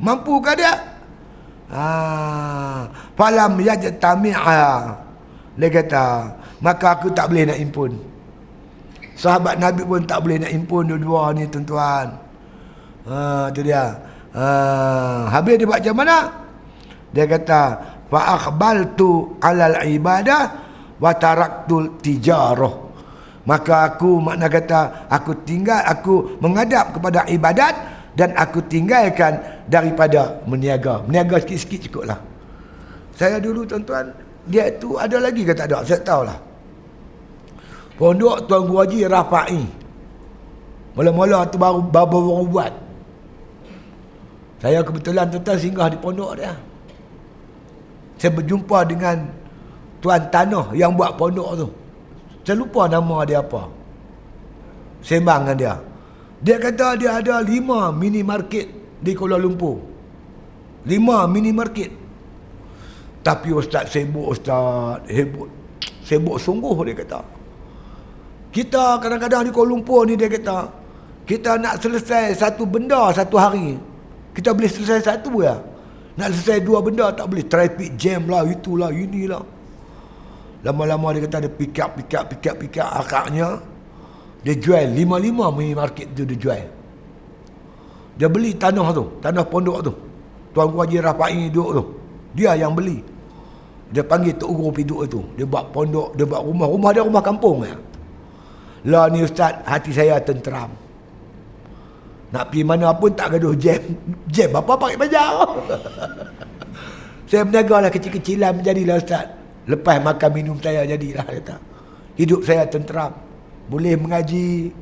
Mampukah dia? Falam yajtami'a. Dia kata, maka aku tak boleh nak impun. Sahabat Nabi pun tak boleh nak impun dua-dua ni tuan-tuan. Itu dia. Habis dia buat macam mana? Dia kata, fa akhbaltu 'alal ibadah wa taraktul tijarah. Maka aku, makna kata, aku menghadap kepada ibadat dan aku tinggalkan daripada meniaga. Meniaga sikit-sikit cukup lah. Saya dulu tuan-tuan, dia tu ada lagi ke tak ada? Saya tahulah. Pondok Tuan Guru Haji Rafa'i. Mula-mula tu baru buat. Saya kebetulan tuan-tuan singgah di pondok dia. Saya berjumpa dengan tuan tanah yang buat pondok tu. Saya lupa nama dia apa. sembang dengan dia. Dia kata dia ada 5 minimarket di Kuala Lumpur. 5 minimarket. Tapi ustaz sibuk, ustaz. Sibuk sungguh, dia kata. Kita kadang-kadang di Kuala Lumpur ni, dia kata, kita nak selesai satu benda satu hari, kita boleh selesai satu ya. Nak selesai 2 benda tak boleh. Traffic jam lah, itulah, inilah. Lama-lama dia kata dia pick up. Akhirnya dia jual 5 minimarket tu, dia jual. Dia beli tanah tu, tanah pondok tu. Tuan Guru Haji Rafai duduk tu, dia yang beli. Dia panggil Tok Guru pergi duduk tu. Dia buat pondok, dia buat rumah. Rumah dia rumah kampung ya. Lah ni ustaz, hati saya tenteram. Nak pergi mana pun tak gaduh jam. Jam apa pakai bajar. Saya berniaga lah kecil-kecilan menjadilah ustaz. Lepas makan minum saya jadilah, kata. Hidup saya tenteram. Boleh mengaji,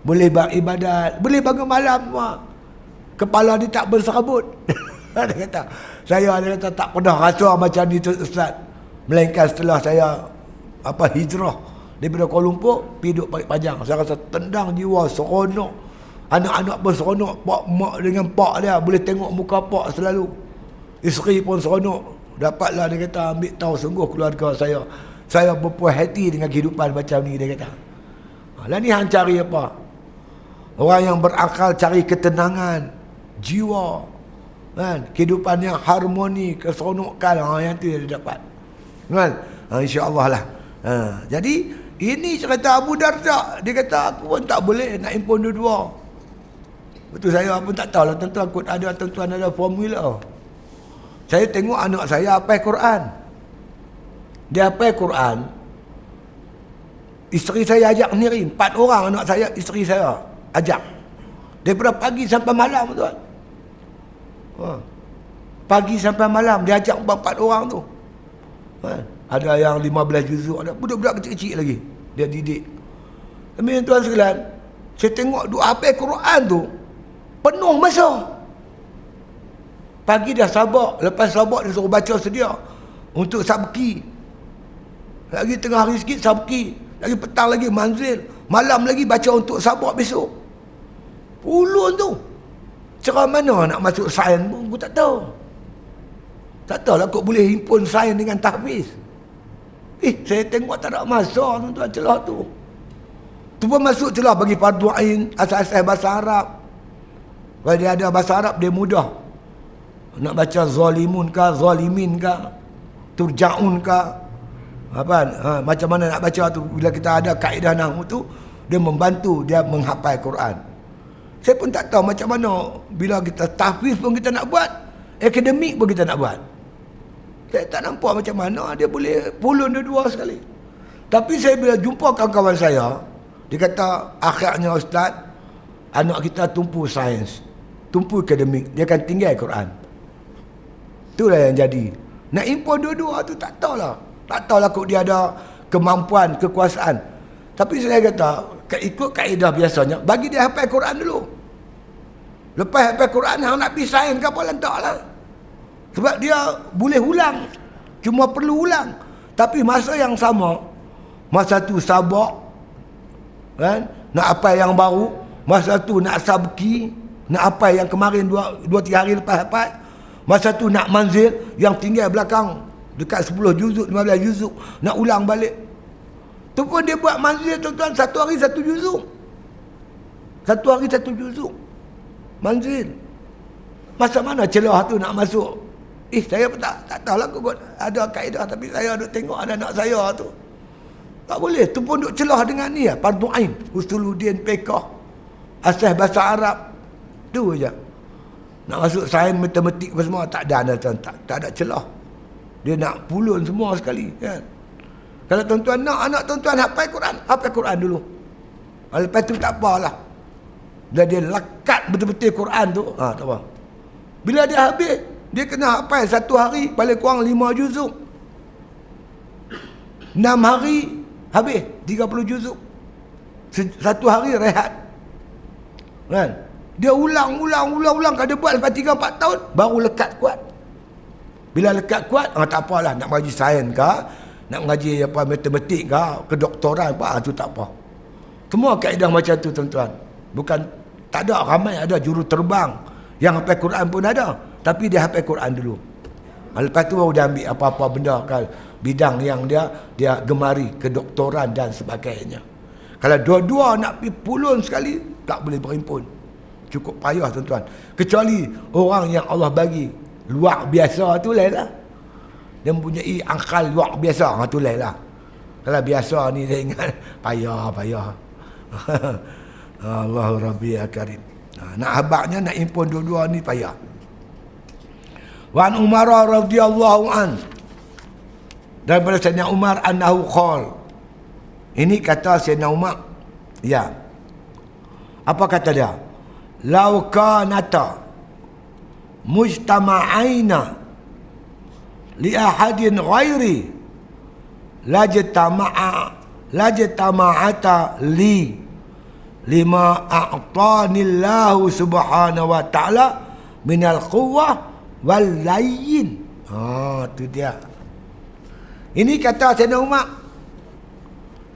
boleh beribadat, boleh bangun malam semua. Kepala dia tak berserabut. Dia kata, saya tak pernah rasa macam ni ustaz. Melainkan setelah saya hijrah daripada Kuala Lumpur pergi duduk Parit Panjang, saya rasa tendang jiwa, seronok. Anak-anak pun seronok. Pak mak dengan pak dia boleh tengok muka pak selalu. Isteri pun seronok. Dapatlah, dia kata, ambil tahu sungguh keluarga saya berpuas hati dengan kehidupan macam ni, dia kata. Lah ni hang cari apa? Orang yang berakal cari ketenangan jiwa, kan? Kehidupan yang harmoni, keseronokan, yang tu dia dapat, kan? InsyaAllah lah. Jadi ini cerita Abu Darda. Dia kata aku pun tak boleh nak impun dua-dua. Betul, saya pun tak tahu lah tuan-tuan ada formula. Saya tengok anak saya hafal Quran. Dia hafal Quran. Isteri saya ajak sendiri. 4 orang anak saya, isteri saya ajak. Daripada pagi sampai malam, tuan. Pagi sampai malam dia ajak 4 orang tu. Ada yang 15 juzuk, ada budak-budak kecil-kecil lagi dia didik. Tapi tuan sekalian, saya tengok duk hafal Quran tu penuh masa. Pagi dah sabak, lepas sabak dia suruh baca sedia untuk sabki. Lagi tengah hari sikit sabki, lagi petang lagi manzil, malam lagi baca untuk sabak besok. Ulun tu. Cara mana nak masuk sains pun aku tak tahu. Tak tahu lah kok boleh himpun sains dengan tahfiz. Saya tengok tak ada masa tuan celah tu. Tu pun masuk celah bagi fardu ain, asas-asas bahasa Arab. Kalau dia ada bahasa Arab dia mudah. Nak baca zalimun ka, zalimin ka, turja'un ka, macam mana nak baca tu. Bila kita ada kaedah nahwu tu, dia membantu dia menghafal Quran. Saya pun tak tahu macam mana bila kita tahfiz pun kita nak buat, akademik pun kita nak buat. Saya tak nampak macam mana dia boleh pulun dua-dua sekali. Tapi saya bila jumpa kawan-kawan saya, dia kata akhirnya ustaz, anak kita tumpu sains, tumpu akademik, dia akan tinggal Quran. Itulah yang jadi. Nak impun dua-dua tu tak tahulah. Tak tahulah kok dia ada kemampuan, kekuasaan. Tapi saya kata, ikut kaedah biasanya, bagi dia hafal Quran dulu. Lepas hafal Quran, hang nak pergi sains ke apa lantaklah. Sebab dia boleh ulang. Cuma perlu ulang. Tapi masa yang sama, masa tu sabak, kan? Nak apa yang baru. Masa tu nak sabki, nak apa yang kemarin 2-3 hari lepas hafal. Masa tu nak manzil, yang tinggal belakang dekat 10 juzuk, 15 juzuk, nak ulang balik. Tu pun dia buat manzil tuan-tuan, 1 hari 1 juzuk. 1 hari 1 juzuk manzil. Masa mana celah tu nak masuk? Saya pun tak tahulah kok ada kaedah, tapi saya duk tengok anak-anak saya tu. Tak boleh. Tu pun duk celah dengan ni lah. Fardu ain, usuluddin, fiqh, asas bahasa Arab. Tu aja. Nak masuk sains, matematik apa semua tak ada, tak ada celah. Dia nak pulun semua sekali, kan? Kalau tuan-tuan nak anak tuan-tuan hafal Quran dulu. Lepas tu tak apalah. Bila dia lekat betul-betul Quran tu, tak apa. Bila dia habis, dia kena hafal 1 hari paling kurang 5 juzuk. 6 hari habis 30 juzuk. 1 hari rehat. Kan? Dia ulang. Kalau dia buat lepas 3-4 tahun, baru lekat kuat. Bila lekat kuat, tak apalah. Nak mengaji sains ke, nak mengaji matematik ke, kedoktoran apa, tu tak apa. Semua kaedah macam tu tuan-tuan. Bukan, tak ada, ramai ada juru terbang yang hafal Quran pun ada, tapi dia hafal Quran dulu. Lepas tu baru dia ambil apa-apa benda kan, bidang yang dia gemari, kedoktoran dan sebagainya. Kalau dua-dua nak pergi pulun sekali, tak boleh berhimpun. Cukup payah tuan-tuan. Kecuali orang yang Allah bagi luar biasa tu lain lah. Dia mempunyai akal luar biasa, tu lain lah. Kalau biasa ni dia ingat payah. Allah Rabbi Karim. Nak habaknya, nak impun dua-dua ni payah. Wan Umar radhiyallahu an, daripada Sayyidina Umar annahu qala, ini kata Sayyidina Umar, ya, apa kata dia? Lau kanata mujtama'aina li ahadin ghairi lajtama'ata li lima a'tanillahu subhanahu wa ta'ala minal quwwah wal layyin. Tu dia. Ini kata Sayyidina Umar.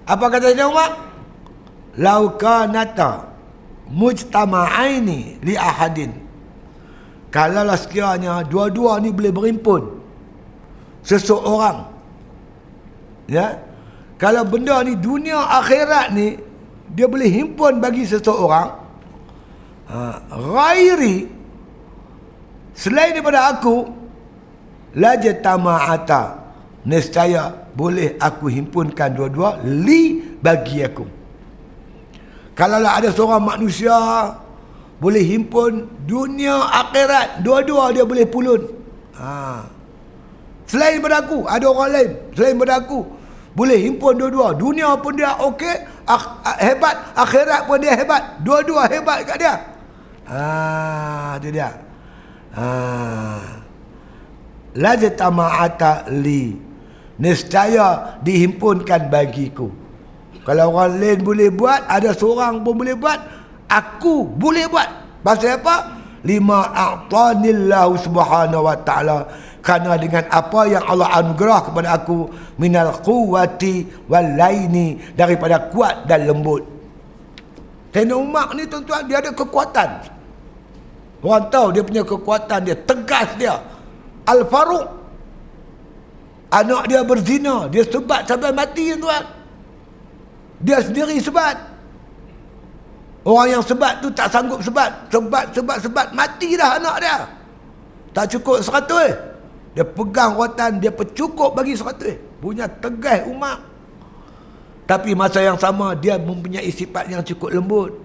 Apa kata Sayyidina Umar? Lau kanata mujtama'aini li ahadin, kalaulah sekiranya dua-dua ni boleh berhimpun seseorang, ya, kalau benda ni dunia akhirat ni dia boleh himpun bagi seseorang, ghairi, selain daripada aku, lajtama'ata, nescaya boleh aku himpunkan dua-dua, li, bagi aku. Kalaulah ada seorang manusia boleh himpun dunia akhirat, dua-dua dia boleh pulun. Selain daripada aku, ada orang lain selain daripada aku boleh himpun dua-dua. Dunia pun dia okey, hebat, akhirat pun dia hebat, dua-dua hebat kat dia. Itu dia. Lajtama'ata li, nescaya dihimpunkan bagiku. Kalau orang lain boleh buat, ada seorang pun boleh buat, aku boleh buat. Pasal apa? Lima a'tanillahu subhanahu wa ta'ala, kerana dengan apa yang Allah anugerah kepada aku, minal quwwati wal laini, daripada kuat dan lembut. Sayyidina Umar ni tuan-tuan, dia ada kekuatan. Orang tahu dia punya kekuatan, dia tegas dia. Al-Faruq, anak dia berzina, dia sebat sampai mati tuan. Dia sendiri sebat. Orang yang sebat tu tak sanggup sebat, mati dah anak dia. Tak cukup 100. Dia pegang rotan, dia percukup bagi 100. Punya tegas Umar. Tapi masa yang sama dia mempunyai sifat yang cukup lembut.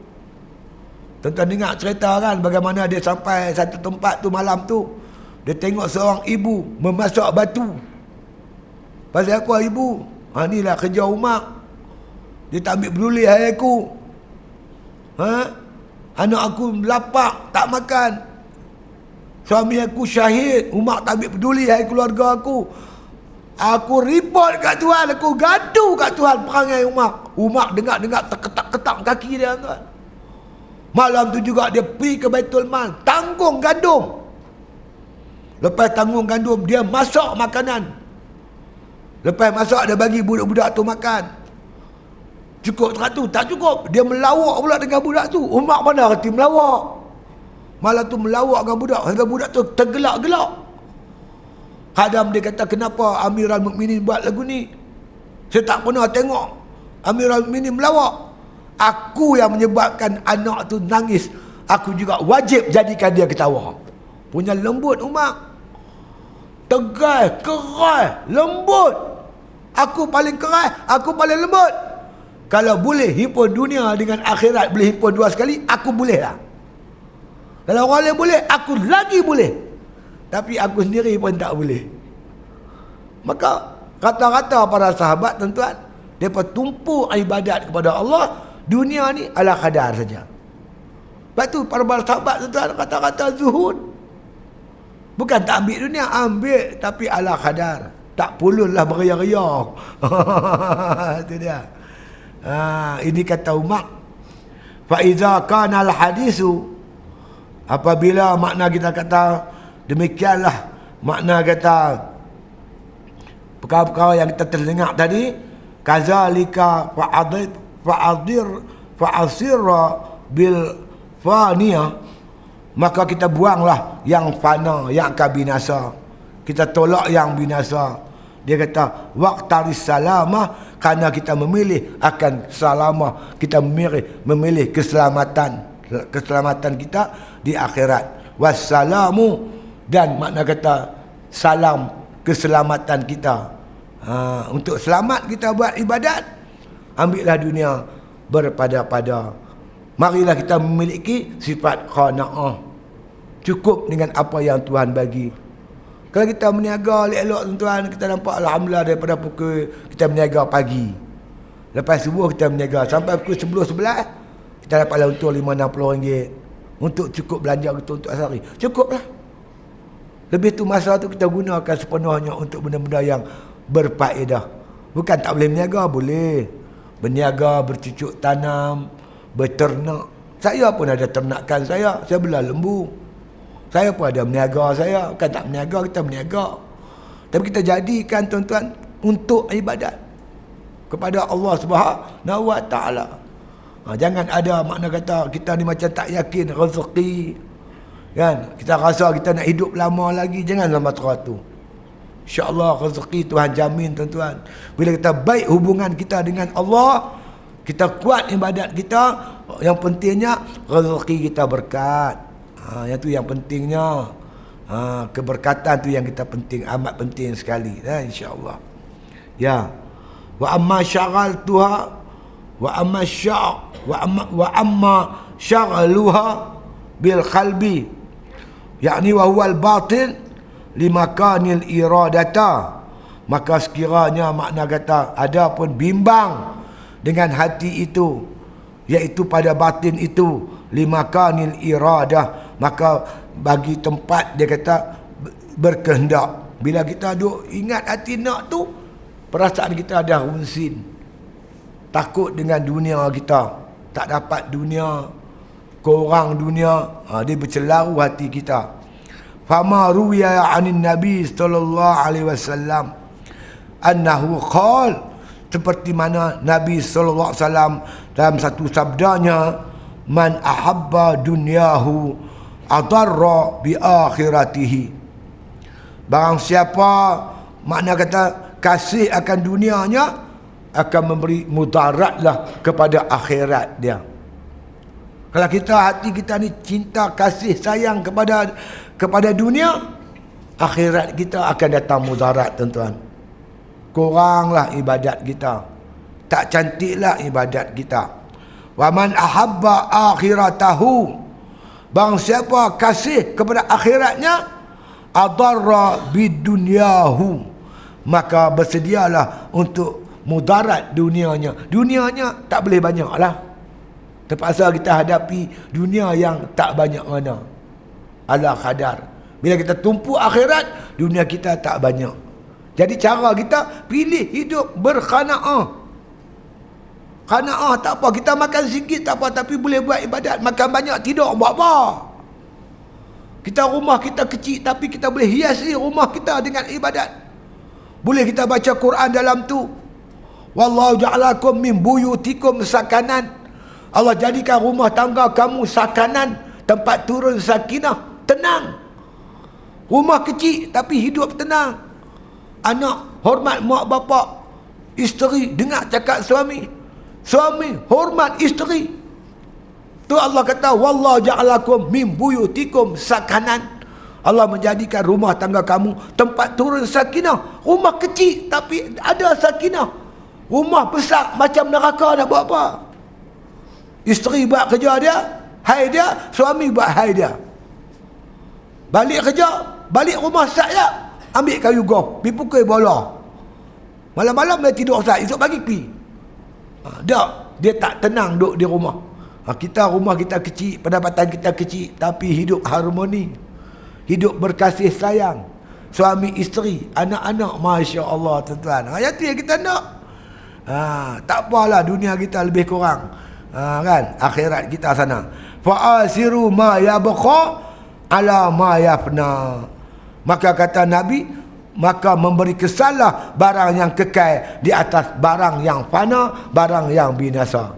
Tuan-tuan dengar cerita kan, bagaimana dia sampai satu tempat tu malam tu, dia tengok seorang ibu memasak batu. Pasal apa ibu? Inilah kerja Umar. Dia tak ambil peduli hai aku. Anak aku lapar, tak makan. Suami aku syahid, Umar tak ambil peduli hai keluarga aku. Aku report kat Tuhan, aku gaduh kat Tuhan perangai Umar. Umar dengar-dengar terketak-ketak kaki dia tuan. Malam tu juga dia pergi ke Baitul Mal, tanggung gandum. Lepas tanggung gandum, dia masak makanan. Lepas masak, dia bagi budak-budak tu makan. Cukup 100? Tak cukup. Dia melawak pula dengan budak tu. Umar mana reti melawak. Malam tu melawak dengan budak, hingga budak tu tergelak-gelak. Kadang dia kata, kenapa Amirul Mukminin buat lagu ni? Saya tak pernah tengok Amirul Mukminin melawak. Aku yang menyebabkan anak tu nangis, aku juga wajib jadikan dia ketawa. Punya lembut Umar. Tegas, keras, lembut. Aku paling keras, aku paling lembut. Kalau boleh himpun dunia dengan akhirat, boleh himpun dua sekali, aku boleh lah. Kalau orang lain boleh, aku lagi boleh. Tapi aku sendiri pun tak boleh. Maka kata-kata para sahabat tuan-tuan, mereka tumpu ibadat kepada Allah. Dunia ni ala kadar saja. Lepas tu para sahabat tuan-tuan kata-kata zuhud. Bukan tak ambil dunia, ambil tapi ala kadar. Tak pulun lah beria-ria. Itu dia. Ini kata Umar, fa iza kana al hadisu, apabila makna kita kata demikianlah, makna kata perkara-perkara yang kita terdengar tadi, kazalika fa'adir fa'asira bil faniyah, maka kita buanglah yang fana, yang akan binasa. Kita tolak yang binasa. Dia kata waqtaris salamah, kerana kita memilih akan salamah, kita memilih keselamatan kita di akhirat. Wassalamu, dan makna kata salam, keselamatan kita. Untuk selamat kita buat ibadat, ambillah dunia berpada-pada. Marilah kita memiliki sifat qanaah, cukup dengan apa yang Tuhan bagi. Kalau kita berniaga elok-elok tuan-tuan, kita nampak alhamdulillah daripada pukul kita berniaga pagi, lepas subuh kita berniaga sampai pukul 10-11, kita dapatlah untung RM50-60 untuk cukup belanja kita untuk sehari. Cukuplah. Lebih tu masa tu kita gunakan sepenuhnya untuk benda-benda yang berfaedah. Bukan tak boleh berniaga, boleh. Berniaga, bercucuk tanam, berternak. Saya pun ada ternakan saya belah lembu. Saya pun ada berniaga saya. Bukan tak berniaga, kita berniaga. Tapi kita jadikan tuan-tuan untuk ibadat kepada Allah Subhanahu Wa Taala. Jangan ada makna kata kita ni macam tak yakin rezeki. Kan? Kita rasa kita nak hidup lama lagi. Jangan lama teratur. InsyaAllah rezeki Tuhan jamin tuan-tuan. Bila kita baik hubungan kita dengan Allah, kita kuat ibadat kita, yang pentingnya rezeki kita berkat. Yang tu yang pentingnya. Keberkatan tu yang kita penting, amat penting sekali. InsyaAllah. Ya. Wa amma syaghaltuha wa amma syaghaluha bil qalbi, yakni wa huwal batin limakanil iradata, maka sekiranya makna kata ada pun bimbang dengan hati itu, iaitu pada batin itu, limakanil iradah, maka bagi tempat dia kata berkehendak. Bila kita duk ingat hati nak tu, perasaan kita dah hunsin, takut dengan dunia kita, tak dapat dunia, korang dunia, dia bercelaru hati kita. Fama ruwiya 'anin Nabi sallallahu alaihi wasallam annahu qala, seperti mana Nabi sallallahu alaihi wasallam dalam satu sabdanya, man ahabba dunyahu adarra bi akhiratihi, barang siapa makna kata kasih akan dunianya akan memberi mudaratlah kepada akhirat dia. Kalau kita hati kita ni cinta kasih sayang kepada dunia, akhirat kita akan datang mudarat tuan-tuan. Kuranglah ibadat kita, tak cantiklah ibadat kita. Wa man ahabba akhiratahu, bang siapa kasih kepada akhiratnya, adarra bidunyahu, maka bersedialah untuk mudarat dunianya. Dunianya tak boleh banyak lah, terpaksa kita hadapi dunia yang tak banyak mana, ala khadar. Bila kita tumpu akhirat, dunia kita tak banyak. Jadi cara kita pilih hidup berqanaah. Qanaah tak apa, kita makan sikit tak apa, tapi boleh buat ibadat. Makan banyak tidur buat apa? Kita rumah kita kecil, tapi kita boleh hiasi rumah kita dengan ibadat. Boleh kita baca Quran dalam tu. Wallahu ja'alakum min buyutikum sakanan. Allah jadikan rumah tangga kamu sakanan, tempat turun sakinah, tenang. Rumah kecil tapi hidup tenang. Anak hormat mak bapak, isteri dengar cakap suami, suami hormat isteri. Tu Allah kata wallahu ja'alakum min buyutikum sakanan. Allah menjadikan rumah tangga kamu tempat turun sakinah. Rumah kecil tapi ada sakinah. Rumah besar macam neraka, nak buat apa? Isteri buat kerja dia, hai dia, suami buat hai dia. Balik kerja, balik rumah saya, ambil kayu golf, pergi pukul bola. Malam-malam dia tidur sat, esok pagi pergi. Dia tak tenang duduk di rumah. Rumah kita kecil, pendapatan kita kecil, tapi hidup harmoni, hidup berkasih sayang, suami isteri, anak-anak, Masya Allah tuan-tuan. Yang tu yang kita nak. Tak apalah dunia kita lebih kurang, kan, akhirat kita sana. Fa'asiru ma yabqa ala ma yafna, maka kata Nabi, maka memberi kesanlah barang yang kekal di atas barang yang fana, barang yang binasa.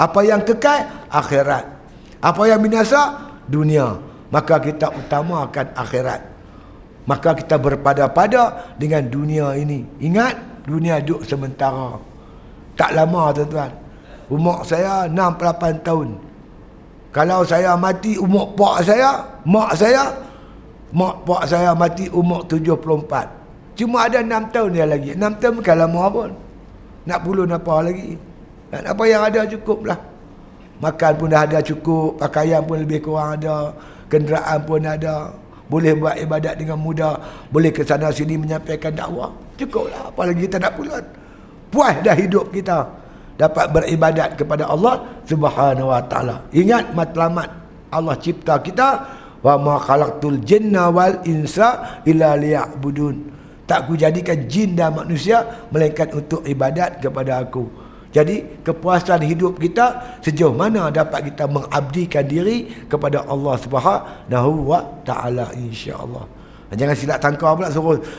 Apa yang kekal? Akhirat. Apa yang binasa? Dunia. Maka kita utamakan akhirat. Maka kita berpada-pada dengan dunia ini. Ingat, dunia duduk sementara. Tak lama tuan-tuan. Umur saya 68 tahun. Kalau saya mati umur mak saya mati umur 74. Cuma ada 6 tahun dia lagi. 6 tahun bukan lama pun. Nak pulun apa lagi? Dan apa yang ada cukup lah. Makan pun dah ada cukup. Pakaian pun lebih kurang ada. Kenderaan pun ada. Boleh buat ibadat dengan mudah. Boleh ke sana sini menyampaikan dakwah. Cukup lah. Apalagi kita nak pulun. Puas dah hidup kita. Dapat beribadat kepada Allah Subhanahu wa ta'ala. Ingat matlamat Allah cipta kita. Wa ma khalaqtul jinna wal insa illa liya'budun. Tak ku jadikan jin dan manusia melainkan untuk ibadat kepada aku. Jadi kepuasan hidup kita sejauh mana dapat kita mengabdikan diri kepada Allah Subhanahu wa ta'ala, insya-Allah. Jangan silap tangkap pula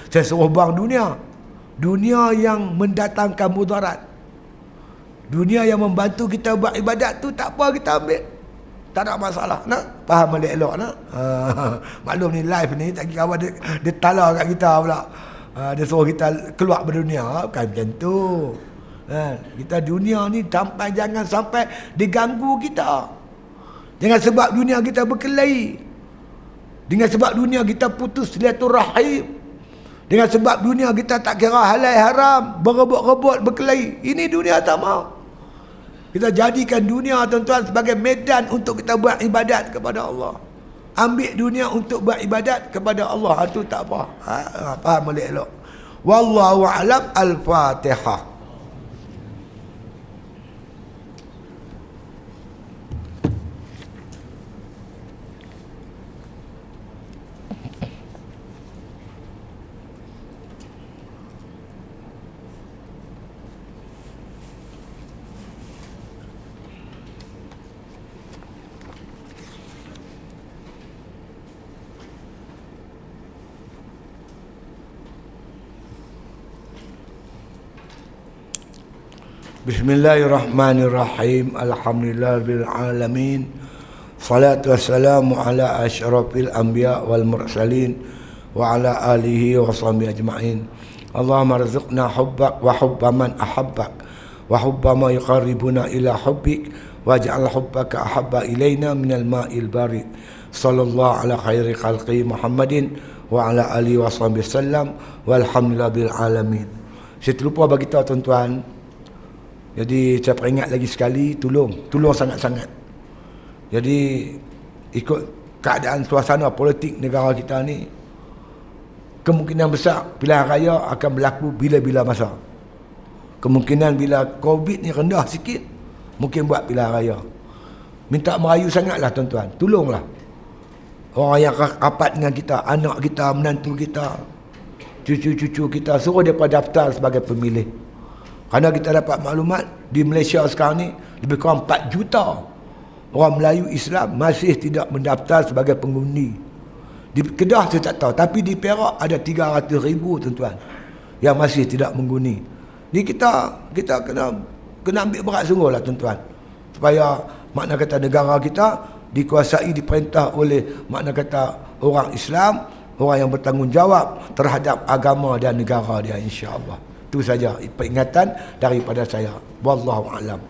saya suruh bang dunia. Dunia yang mendatangkan mudarat. Dunia yang membantu kita buat ibadat tu tak apa kita ambil. Tak ada masalah. Nak faham elok nak? Maklum ni live ni tak kira kawan dia tala kat kita pula. Dia suruh kita keluar berdunia. Bukan macam tu. Kita dunia ni jangan sampai diganggu kita. Jangan sebab dunia kita berkelahi. Dengan sebab dunia kita putus silaturahim. Dengan sebab dunia kita tak kira halal haram, berebut-rebut, berkelahi. Ini dunia tak mau. Kita jadikan dunia tuan-tuan sebagai medan untuk kita buat ibadat kepada Allah. Ambil dunia untuk buat ibadat kepada Allah. Itu tak apa. Faham boleh elok. Wallahu a'lam. Al-Fatihah. Bismillahirrahmanirrahim. Alhamdulillahirabbil alamin. Salatu wassalamu ala asyrafil anbiya wal mursalin wa ala alihi wa sahbihi ajma'in. Allahumma rzuqna hubbak wa hubba man ahabbak wa hubba ma yuqarribuna ila hubbik waj'al hubbaka ahabba ilaina minal ma'il barid. Sallallahu ala khairi khalqi Muhammadin wa ala alihi wa sahbihi sallam walhamdulillahirabbil alamin. Saya terlupa bagi tahu tuan-tuan. Jadi saya peringat lagi sekali, tolong sangat-sangat. Jadi ikut keadaan suasana politik negara kita ni, kemungkinan besar pilihan raya akan berlaku bila-bila masa. Kemungkinan bila COVID ni rendah sikit, mungkin buat pilihan raya. Minta merayu sangatlah tuan-tuan, tolonglah orang yang rapat dengan kita, anak kita, menantu kita, cucu-cucu kita, suruh mereka daftar sebagai pemilih. Kerana kita dapat maklumat di Malaysia sekarang ni lebih kurang 4 juta orang Melayu Islam masih tidak mendaftar sebagai pengundi. Di Kedah saya tak tahu, tapi di Perak ada 300,000 tuan-tuan yang masih tidak mengundi. Jadi kita kena ambil berat sungguhlah tuan-tuan, supaya makna kata negara kita dikuasai, diperintah oleh makna kata orang Islam, orang yang bertanggungjawab terhadap agama dan negara dia, insya-Allah. Itu saja peringatan daripada saya. Wallahu a'lam.